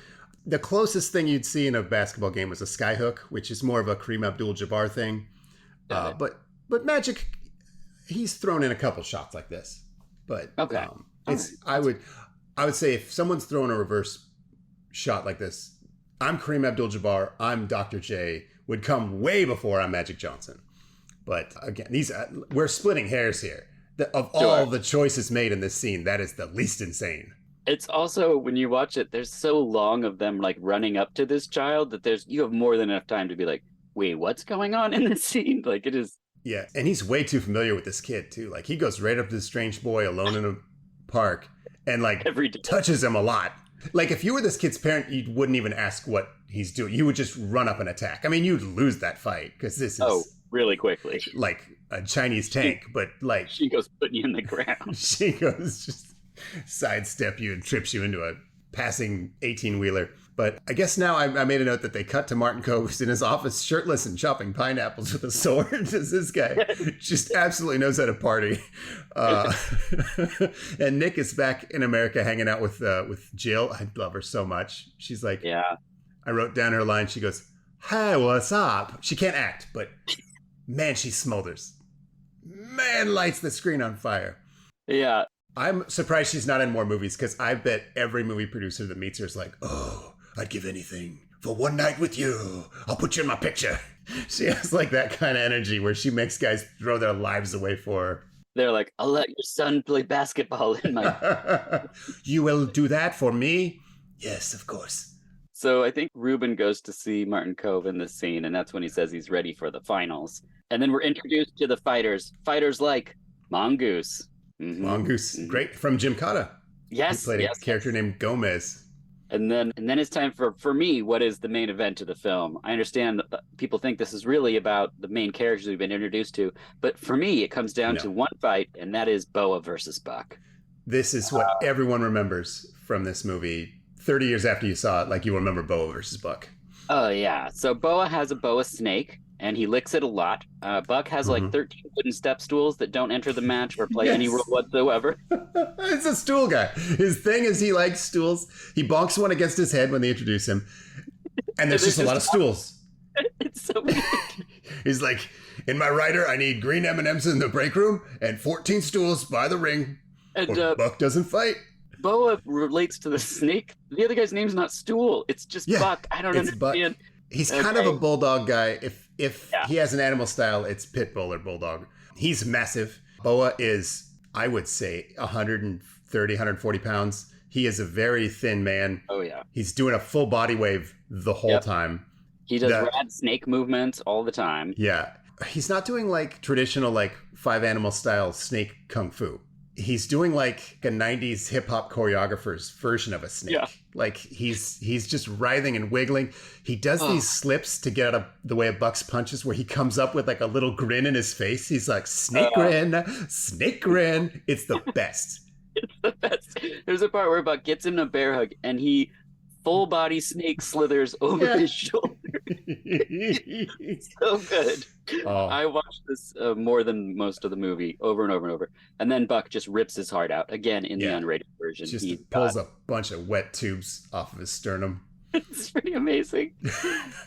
The closest thing you'd see in a basketball game was a skyhook, which is more of a Kareem Abdul-Jabbar thing. But Magic, he's thrown in a couple shots like this. But I would say if someone's throwing a reverse shot like this, I'm Kareem Abdul-Jabbar, I'm Dr. J, would come way before I'm Magic Johnson. But again, we're splitting hairs here. Of all the choices made in this scene, that is the least insane. It's also, when you watch it, there's so long of them like running up to this child that you have more than enough time to be like, wait, what's going on in this scene? Like, it is. Yeah, and he's way too familiar with this kid too. Like, he goes right up to this strange boy alone in a park and like Every day. touches him a lot. Like, if you were this kid's parent, you wouldn't even ask what he's doing. You would just run up and attack. I mean, you'd lose that fight because this is really quickly, like a Chinese tank, but like she goes putting you in the ground. she goes just sidestep you and trips you into a passing 18-wheeler. But I guess now I made a note that they cut to Martin Kove, who's in his office shirtless and chopping pineapples with a sword. This guy just absolutely knows how to party. And Nick is back in America hanging out with Jill. I love her so much. She's like, yeah. I wrote down her line. She goes, "Hey, what's up?" She can't act, but man, she smolders. Man, lights the screen on fire. Yeah. I'm surprised she's not in more movies, because I bet every movie producer that meets her is like, "Oh, I'd give anything for one night with you. I'll put you in my picture." She has like that kind of energy where she makes guys throw their lives away for her. They're like, "I'll let your son play basketball in my..." You will do that for me? Yes, of course. So I think Ruben goes to see Martin Kove in this scene, and that's when he says he's ready for the finals. And then we're introduced to the fighters. Fighters like Mongoose. Mm-hmm. Mongoose, great, from Jim Cotta. Yes. He played a character named Gomez. And then it's time for me, what is the main event of the film? I understand that people think this is really about the main characters we've been introduced to, but for me, it comes down to one fight, and that is Boa versus Buck. This is what everyone remembers from this movie. 30 years after you saw it, like, you remember Boa versus Buck. Oh, yeah. So Boa has a boa snake, and he licks it a lot. Buck has like 13 wooden step stools that don't enter the match or play any role whatsoever. It's a stool guy. His thing is he likes stools. He bonks one against his head when they introduce him. And there's just a lot of stools. It's so weird. He's like, "In my rider, I need green M&Ms in the break room and 14 stools by the ring. And or Buck doesn't fight." Boa relates to the snake. The other guy's name's not Stool. It's just Buck. I don't understand. Buck. He's kind of a bulldog guy. If he has an animal style, it's pit bull or bulldog. He's massive. Boa is, I would say, 130, 140 pounds. He is a very thin man. Oh, yeah. He's doing a full body wave the whole time. He does rad snake movements all the time. Yeah. He's not doing like traditional like 5-animal style snake kung fu. He's doing like a 90s hip hop choreographer's version of a snake. Yeah. Like he's just writhing and wiggling. He does these slips to get out of the way of Buck's punches where he comes up with like a little grin in his face. He's like, snake grin, snake grin. It's the best. It's the best. There's a part where Buck gets him a bear hug and he full body snake slithers over his shoulder. So good. I watched this more than most of the movie, over and over and over. And then Buck just rips his heart out again in the unrated version. Just pulls a bunch of wet tubes off of his sternum. It's pretty amazing.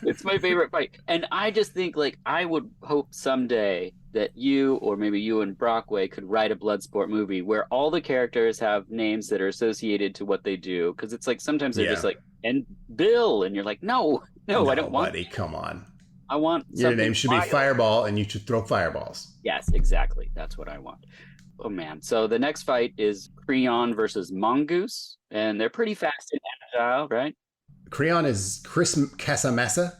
It's my favorite fight. And I just think, like, I would hope someday that you, or maybe you and Brockway, could write a Bloodsport movie where all the characters have names that are associated to what they do. Because it's like, sometimes they're just like, and Bill, and you're like, no, I don't want. Buddy, come on. I want your name should be Fireball, and you should throw fireballs. Yes, exactly. That's what I want. Oh man! So the next fight is Creon versus Mongoose, and they're pretty fast and agile, right? Creon is Chris Casamassa,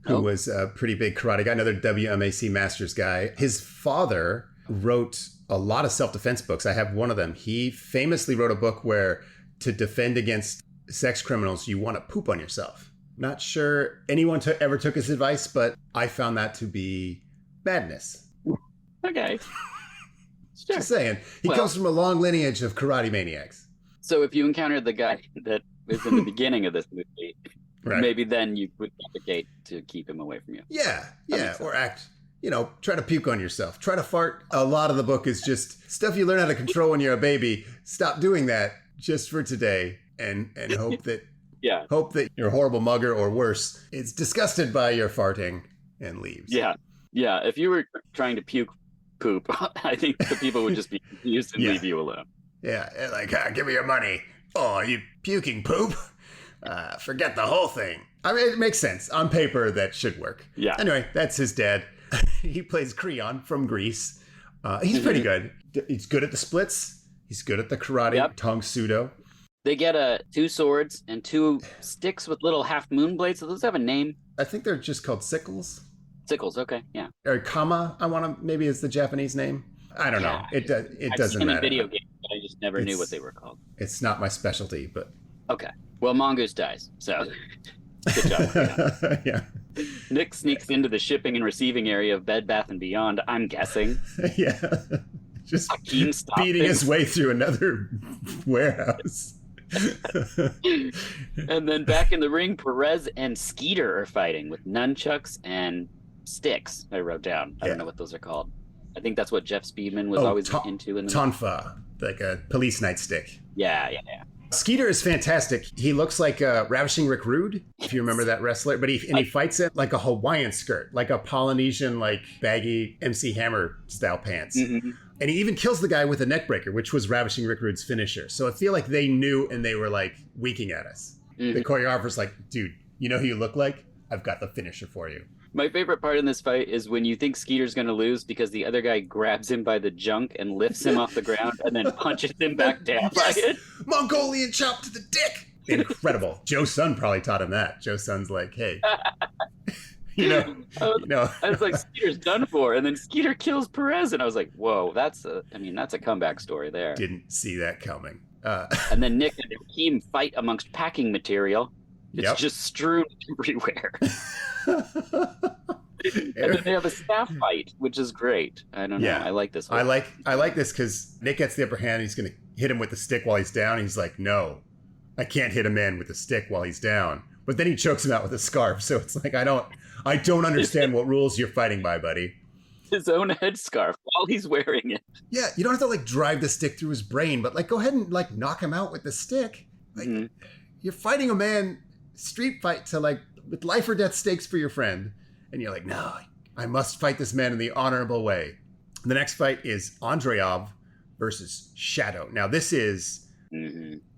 who was a pretty big karate guy, another WMAC Masters guy. His father wrote a lot of self-defense books. I have one of them. He famously wrote a book where to defend against sex criminals, you want to poop on yourself. Not sure anyone ever took his advice, but I found that to be madness. Okay. Sure. Just saying. He comes from a long lineage of karate maniacs. So if you encountered the guy that was in the beginning of this movie, maybe then you would advocate to keep him away from you. Yeah. Or act, try to puke on yourself. Try to fart. A lot of the book is just stuff you learn how to control when you're a baby. Stop doing that just for today and hope that hope that your horrible mugger, or worse, is disgusted by your farting and leaves. Yeah. If you were trying to puke poop, I think the people would just be confused and leave you alone. Yeah, like, give me your money. Oh, you puking poop? Forget the whole thing. I mean, it makes sense. On paper, that should work. Yeah. Anyway, that's his dad. He plays Creon from Greece. He's pretty good. He's good at the splits. He's good at the karate, Tong Sudo. They get two swords and two sticks with little half moon blades. So those have a name. I think they're just called sickles. Sickles, okay, yeah. Or kama, maybe is the Japanese name. I don't know. It doesn't seen matter. in video games, but I just never knew what they were called. It's not my specialty, but okay. Well, Mongoose dies, so good job. Yeah. Nick sneaks into the shipping and receiving area of Bed Bath & Beyond, I'm guessing. Yeah. Just Hakeem beating his way through another warehouse. And then back in the ring, Perez and Skeeter are fighting with nunchucks and sticks, I wrote down. I don't know what those are called. I think that's what Jeff Speedman was always into. In the Tonfa, like a police nightstick. Yeah. Skeeter is fantastic. He looks like Ravishing Rick Rude, if you remember that wrestler. But he fights it like a Hawaiian skirt, like a Polynesian, like baggy MC Hammer style pants. Mm-hmm. And he even kills the guy with a neck breaker, which was Ravishing Rick Rude's finisher. So I feel like they knew and they were like winking at us. Mm-hmm. The choreographer's like, dude, you know who you look like? I've got the finisher for you. My favorite part in this fight is when you think Skeeter's going to lose because the other guy grabs him by the junk and lifts him off the ground and then punches him back down by it. Mongolian chop to the dick. Incredible. Joe Sun probably taught him that. Joe Sun's like, hey, I was like, Skeeter's done for. And then Skeeter kills Perez. And I was like, whoa, that's a comeback story there. Didn't see that coming. And then Nick and Hakeem fight amongst packing material. It's just strewn everywhere. And then they have a staff fight, which is great. I don't know. I like this one. I like this because Nick gets the upper hand. He's going to hit him with the stick while he's down. He's like, no, I can't hit a man with a stick while he's down. But then he chokes him out with a scarf. So it's like, I don't understand what rules you're fighting by, buddy. His own headscarf while he's wearing it. Yeah, you don't have to like drive the stick through his brain, but like go ahead and like knock him out with the stick. Like you're fighting a man, street fight to like with life or death stakes for your friend. And you're like, no, I must fight this man in the honorable way. The next fight is Andreev versus Shadow. Now, this is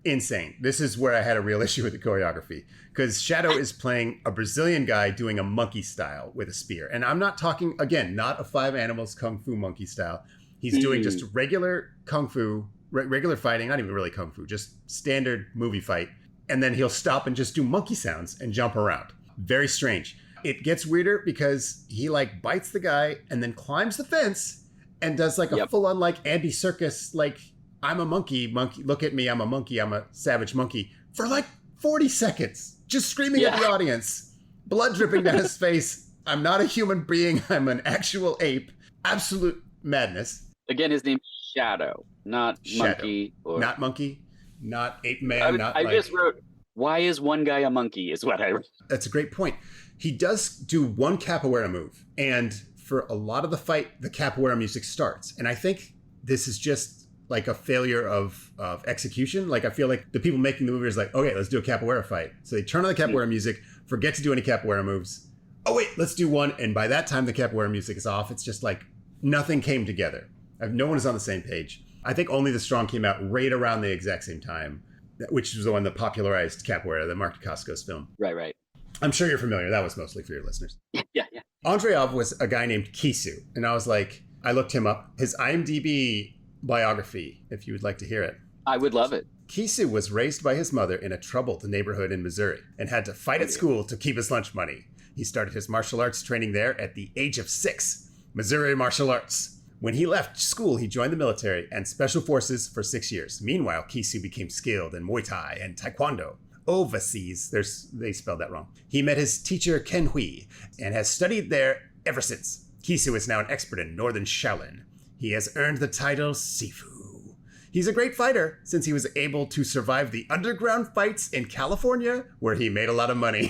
insane. This is where I had a real issue with the choreography. Because Shadow is playing a Brazilian guy doing a monkey style with a spear. And I'm not talking, again, not a Five Animals Kung Fu monkey style. He's doing just regular Kung Fu, regular fighting, not even really Kung Fu, just standard movie fight. And then he'll stop and just do monkey sounds and jump around. Very strange. It gets weirder because he like bites the guy and then climbs the fence and does like a full on like Andy Serkis, like I'm a monkey, look at me, I'm a monkey, I'm a savage monkey for like 40 seconds, just screaming at the audience, blood dripping down his face. I'm not a human being, I'm an actual ape. Absolute madness. Again, his name's Shadow, not Monkey. Not Monkey, not Ape Man. I just wrote, why is one guy a monkey is what I wrote. That's a great point. He does do one capoeira move, and for a lot of the fight, the capoeira music starts. And I think this is just like a failure of execution. Like I feel like the people making the movie is like, okay, let's do a capoeira fight. So they turn on the capoeira music, forget to do any capoeira moves. Oh wait, let's do one. And by that time, the capoeira music is off. It's just like nothing came together. No one is on the same page. I think Only the Strong came out right around the exact same time, which was the one that popularized capoeira, the Mark Dacascos film. Right. I'm sure you're familiar. That was mostly for your listeners. Yeah. Andreev was a guy named Kisu. And I was like, I looked him up. His IMDb biography, if you would like to hear it. I would love it. Kisu was raised by his mother in a troubled neighborhood in Missouri and had to fight at school to keep his lunch money. He started his martial arts training there at the age of 6. Missouri martial arts. When he left school, he joined the military and special forces for 6 years. Meanwhile, Kisu became skilled in Muay Thai and Taekwondo. Overseas, they spelled that wrong. He met his teacher Ken Hui and has studied there ever since. Kisu is now an expert in Northern Shaolin. He has earned the title Sifu. He's a great fighter since he was able to survive the underground fights in California where he made a lot of money.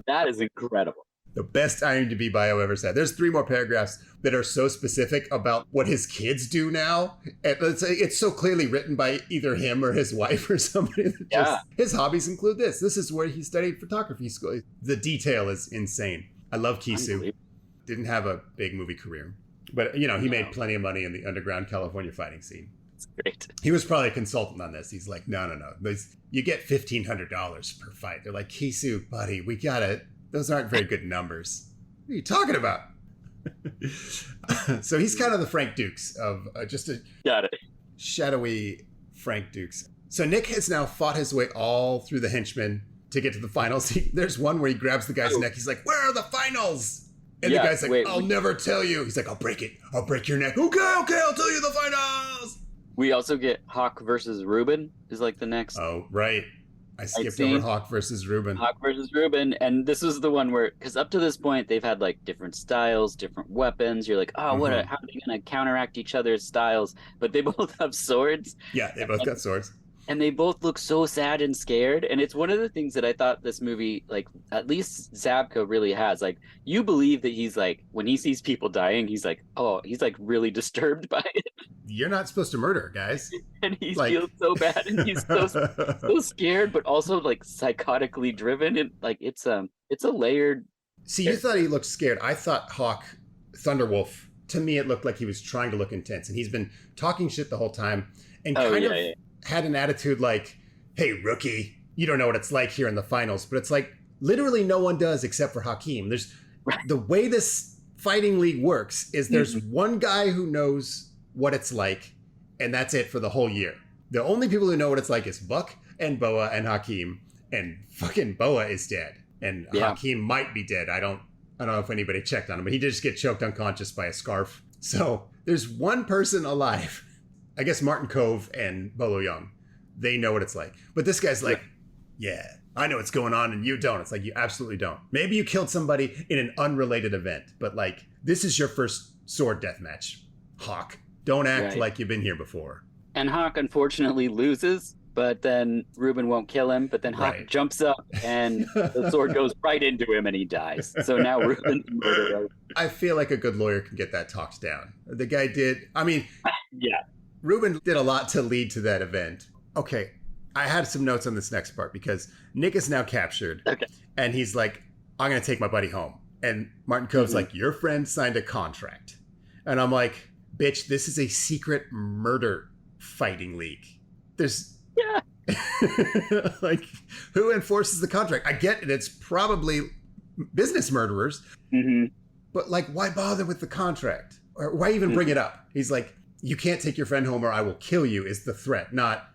That is incredible. The best IMDb bio ever said. There's 3 more paragraphs that are so specific about what his kids do now. And it's so clearly written by either him or his wife or somebody. His hobbies include this. This is where he studied photography school. The detail is insane. I love Kisu. Didn't have a big movie career. But, he made plenty of money in the underground California fighting scene. That's great. He was probably a consultant on this. He's like, no. You get $1,500 per fight. They're like, Kisu, buddy, we got it. Those aren't very good numbers. What are you talking about? So he's kind of the Frank Dukes of Got it. shadowy Frank Dukes. So Nick has now fought his way all through the henchmen to get to the finals. There's one where he grabs the guy's neck. He's like, where are the finals? And the guy's like, I'll never tell you. He's like, I'll break it. I'll break your neck. Okay, I'll tell you the finals. We also get Hawk versus Ruben is like the next. Oh, right. I skipped over Hawk versus Ruben. Hawk versus Ruben. And this was the one where, because up to this point, they've had like different styles, different weapons. You're like, oh, how are they going to counteract each other's styles? But they both have swords. Yeah, they both got swords. And they both look so sad and scared. And it's one of the things that I thought this movie, like, at least Zabka really has. Like, you believe that he's like, when he sees people dying, he's like, oh, he's like really disturbed by it. You're not supposed to murder, guys. And he feels so bad, and he's so scared, but also like psychotically driven. And like, it's a layered. See, you thought he looked scared. I thought Hawk, Thunderwolf, to me, it looked like he was trying to look intense. And he's been talking shit the whole time and had an attitude like, hey, rookie, you don't know what it's like here in the finals. But it's like, literally no one does except for Hakeem. There's the way this fighting league works is there's one guy who knows what it's like, and that's it for the whole year. The only people who know what it's like is Buck and Boa and Hakeem, and fucking Boa is dead. And Hakeem might be dead. I don't know if anybody checked on him, but he did just get choked unconscious by a scarf. So there's one person alive. I guess Martin Kove and Bolo Young, they know what it's like. But this guy's like, yeah, I know what's going on and you don't. It's like, you absolutely don't. Maybe you killed somebody in an unrelated event, but like, this is your first sword death match, Hawk. Don't act like you've been here before. And Hawk unfortunately loses, but then Ruben won't kill him. But then Hawk jumps up and the sword goes right into him and he dies. So now Ruben's murdered. I feel like a good lawyer can get that talked down. The guy did. I mean, Ruben did a lot to lead to that event. Okay, I had some notes on this next part because Nick is now captured. Okay. And he's like, I'm going to take my buddy home. And Martin Kove's like, your friend signed a contract. And I'm like, bitch, this is a secret murder fighting league. There's... like, who enforces the contract? I get it. It's probably business murderers. But like, why bother with the contract? Or why even bring it up? He's like, you can't take your friend home or I will kill you is the threat, not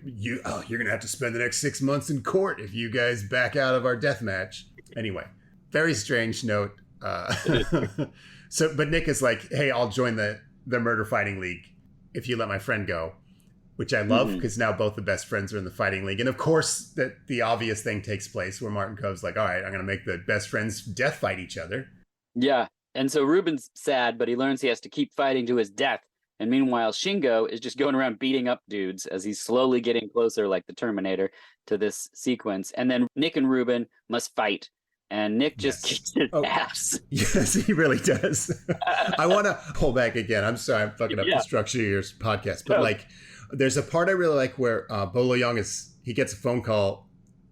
you're going to have to spend the next 6 months in court if you guys back out of our death match. Anyway, very strange note. But Nick is like, hey, I'll join the murder fighting league if you let my friend go, which I love because now both the best friends are in the fighting league. And of course that the obvious thing takes place where Martin Kove's like, all right, I'm going to make the best friends death fight each other. Yeah. And so Ruben's sad, but he learns he has to keep fighting to his death. And meanwhile, Shingo is just going around beating up dudes as he's slowly getting closer, like the Terminator, to this sequence. And then Nick and Ruben must fight. And Nick just kicks his ass. Yes, he really does. I want to pull back again. I'm sorry, I'm fucking up the structure of your podcast. But like, there's a part I really like where Bolo Young he gets a phone call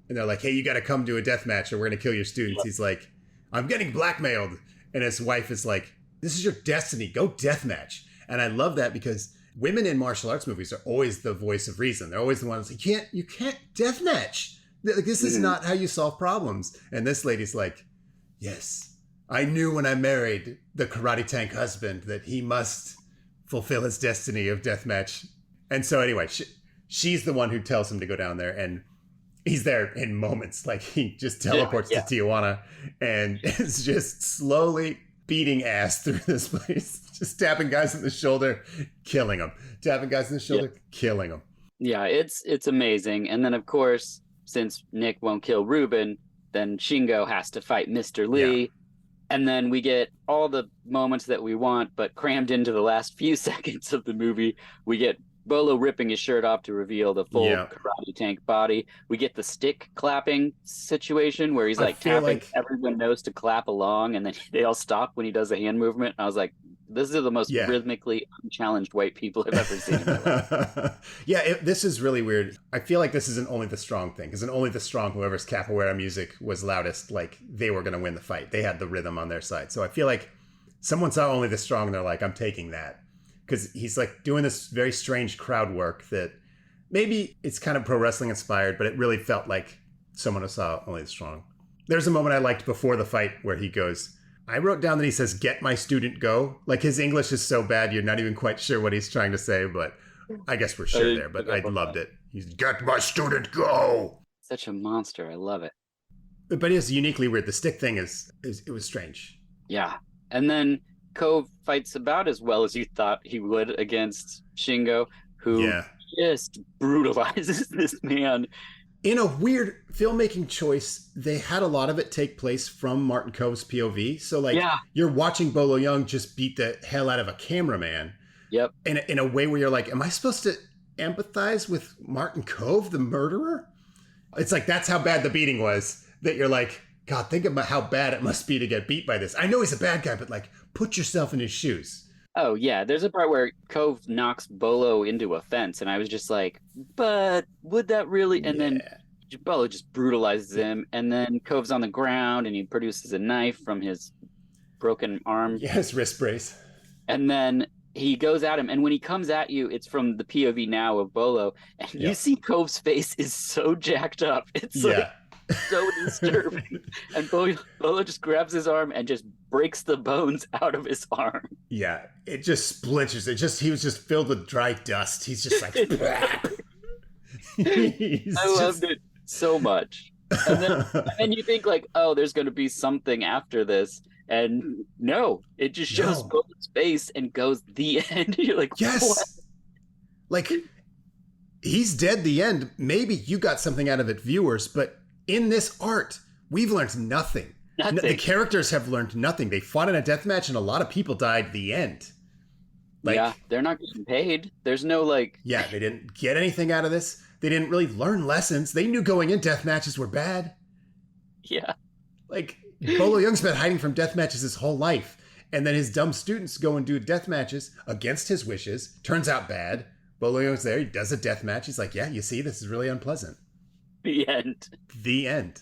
and they're like, hey, you got to come to a death match or we're going to kill your students. He's like, I'm getting blackmailed. And his wife is like, this is your destiny. Go death match. And I love that because women in martial arts movies are always the voice of reason. They're always the ones like, you can't deathmatch. Like, this is not how you solve problems. And this lady's like, yes, I knew when I married the karate tank husband that he must fulfill his destiny of deathmatch. And so anyway, she's the one who tells him to go down there. And he's there in moments. Like, he just teleports to Tijuana and is just slowly beating ass through this place. Just tapping guys on the shoulder, killing them. Tapping guys on the shoulder, killing them. Yeah, it's amazing. And then, of course, since Nick won't kill Ruben, then Shingo has to fight Mr. Lee. Yeah. And then we get all the moments that we want, but crammed into the last few seconds of the movie. We get Bolo ripping his shirt off to reveal the full karate tank body. We get the stick clapping situation where he's like tapping. Everyone knows to clap along, and then they all stop when he does a hand movement. And I was like, this is the most rhythmically unchallenged white people I've ever seen in my life. This is really weird. I feel like this isn't Only the Strong thing, because in Only the Strong, whoever's capoeira music was loudest, like, they were going to win the fight. They had the rhythm on their side. So I feel like someone saw Only the Strong and they're like, I'm taking that. Because he's like doing this very strange crowd work that maybe it's kind of pro wrestling inspired, but it really felt like someone who saw Only the Strong. There's a moment I liked before the fight where he goes, I wrote down that he says, get my student go. Like, his English is so bad, you're not even quite sure what he's trying to say, but I guess we're sure there, but I loved it. He's get my student go. Such a monster. I love it. But it is uniquely weird. The stick thing is it was strange. Yeah. And then Cove fights about as well as you thought he would against Shingo, who just brutalizes this man. In a weird filmmaking choice, they had a lot of it take place from Martin Cove's POV. So, like, you're watching Bolo Young just beat the hell out of a cameraman. Yep. In a way where you're like, am I supposed to empathize with Martin Cove, the murderer? It's like, that's how bad the beating was, that you're like, God, think about how bad it must be to get beat by this. I know he's a bad guy, but, like, put yourself in his shoes. Oh, yeah. There's a part where Cove knocks Bolo into a fence, and I was just like, but would that really? And then Bolo just brutalizes him, and then Cove's on the ground, and he produces a knife from his broken arm. Yeah, his wrist brace. And then he goes at him, and when he comes at you, it's from the POV now of Bolo, and you see Cove's face is so jacked up. It's like so disturbing. And Bolo just grabs his arm and just breaks the bones out of his arm. Yeah, it just splinters. He was just filled with dry dust. He's just like, I loved it so much. And then you think like, oh, there's going to be something after this. And no, it just shows Bolo's face and goes the end. You're like, yes. What? Like, he's dead the end. Maybe you got something out of it, viewers, but in this art, we've learned nothing. The characters have learned nothing. They fought in a death match and a lot of people died the end. Like, they're not getting paid. There's no like... Yeah, they didn't get anything out of this. They didn't really learn lessons. They knew going in death matches were bad. Yeah. Like, Bolo Young's been hiding from death matches his whole life. And then his dumb students go and do death matches against his wishes. Turns out bad. Bolo Young's there. He does a death match. He's like, yeah, you see, this is really unpleasant. The end. The end.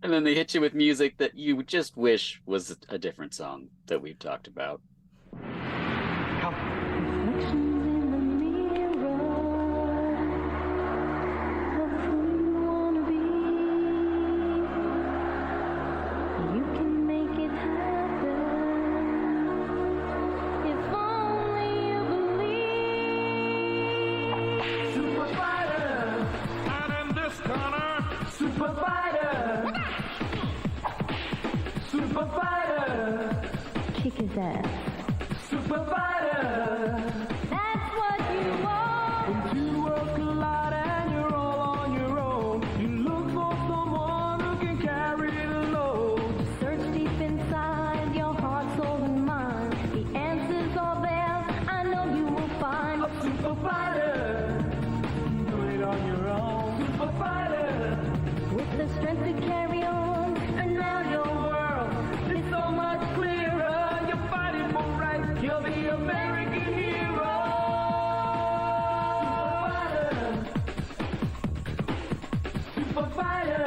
And then they hit you with music that you just wish was a different song that we've talked about. Kick his ass. Shootfighter. That's what you want. When two worlds collide and you're all on your own, you look for someone who can carry the load. Search deep inside your heart, soul, and mind. The answers are there. I know you will find a superfighter. Do it on your own. Superfighter. With the strength to carry on, and now your world is so much clearer. You're fighting for right. You're the American hero. Superfighter.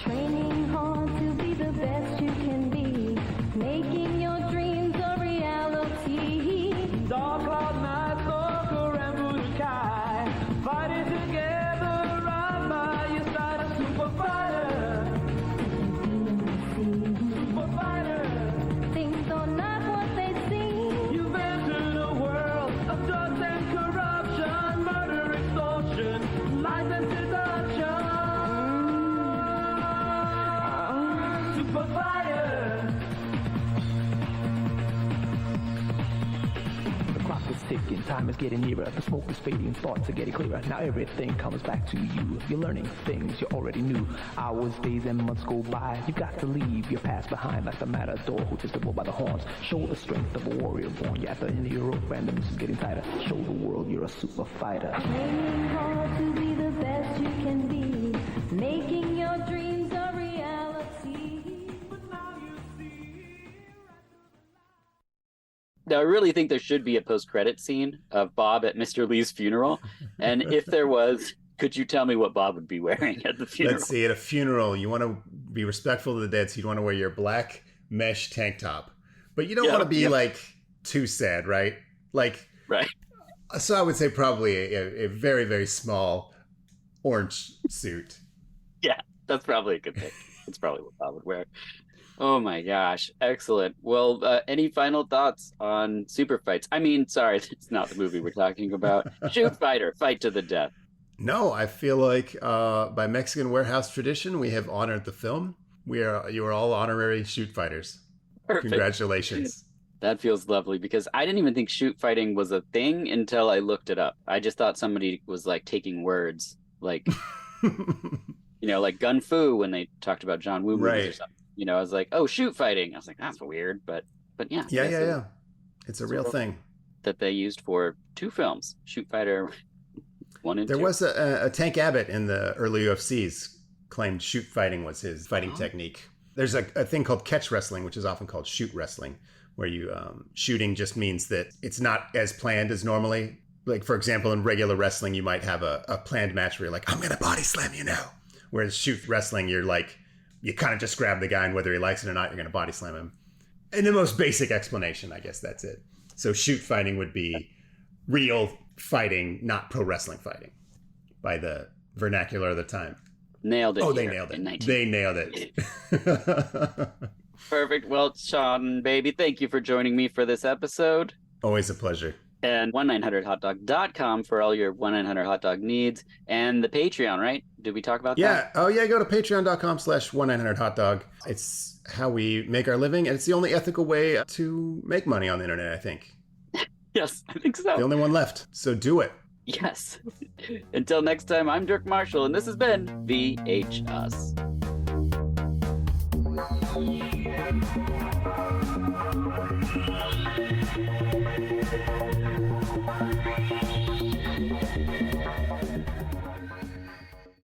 Training hard to be the best you can be. Making your dreams a reality. Dark cloud nights, Stalker and Budokai. Fighting together, right by your side. A superfighter. Superfighter. Things are not what they seem. You've entered a world of drugs and corruption, murder, extortion, lies and seduction. Superfighter. The clock is ticking, time is getting nearer. The smoke is fading, thoughts are getting clearer. Now everything comes back to you. You're learning things you already knew. Hours, days, and months go by. You've got to leave your past behind like the matador who takes the bull by the horns. Show the strength of a warrior born. You're at the end of your rope, randomness is getting tighter. Show the world you're a super fighter. Training hard to be the best you can be. Making your dreams a reality. But now you see. Now, I really think there should be a post-credit scene of Bob at Mr. Lee's funeral. And if there was, could you tell me what Bob would be wearing at the funeral? Let's see, at a funeral, you want to be respectful to the dead, so you'd want to wear your black mesh tank top. But you don't want to be, like, too sad, right? Like, right. So I would say probably a very, very small orange suit. Yeah, that's probably a good pick. That's probably what Bob would wear. Oh my gosh. Excellent. Well, any final thoughts on super fights? I mean, sorry, it's not the movie we're talking about. Shootfighter, fight to the death. No, I feel like by Mexican warehouse tradition, we have honored the film. You are all honorary shoot fighters. Perfect. Congratulations. That feels lovely because I didn't even think shoot fighting was a thing until I looked it up. I just thought somebody was like taking words, like like gun fu when they talked about John Woo movies or something. I was like, oh, shoot fighting. I was like, that's weird, but yeah. Yeah. It's a real thing that they used for 2 films, Shoot Fighter 1 and 2. There was a Tank Abbott in the early UFCs claimed shoot fighting was his fighting technique. There's a thing called catch wrestling, which is often called shoot wrestling, where you shooting just means that it's not as planned as normally. Like, for example, in regular wrestling, you might have a planned match where you're like, I'm going to body slam you now. Whereas shoot wrestling, you're like, you kind of just grab the guy, and whether he likes it or not, you're going to body slam him. In the most basic explanation, I guess that's it. So shoot fighting would be real fighting, not pro wrestling fighting, by the vernacular of the time. Nailed it. Oh, they nailed it. They nailed it. Perfect. Well, Seanbaby, thank you for joining me for this episode. Always a pleasure. And 1-900-HOTDOG.com for all your 1-900-HOTDOG needs. And the Patreon, right? Did we talk about that? Yeah. Oh, yeah. Go to patreon.com/1-900-HOTDOG. It's how we make our living, and it's the only ethical way to make money on the internet, I think. Yes, I think so. The only one left. So do it. Yes. Until next time, I'm Dirk Marshall, and this has been VHS.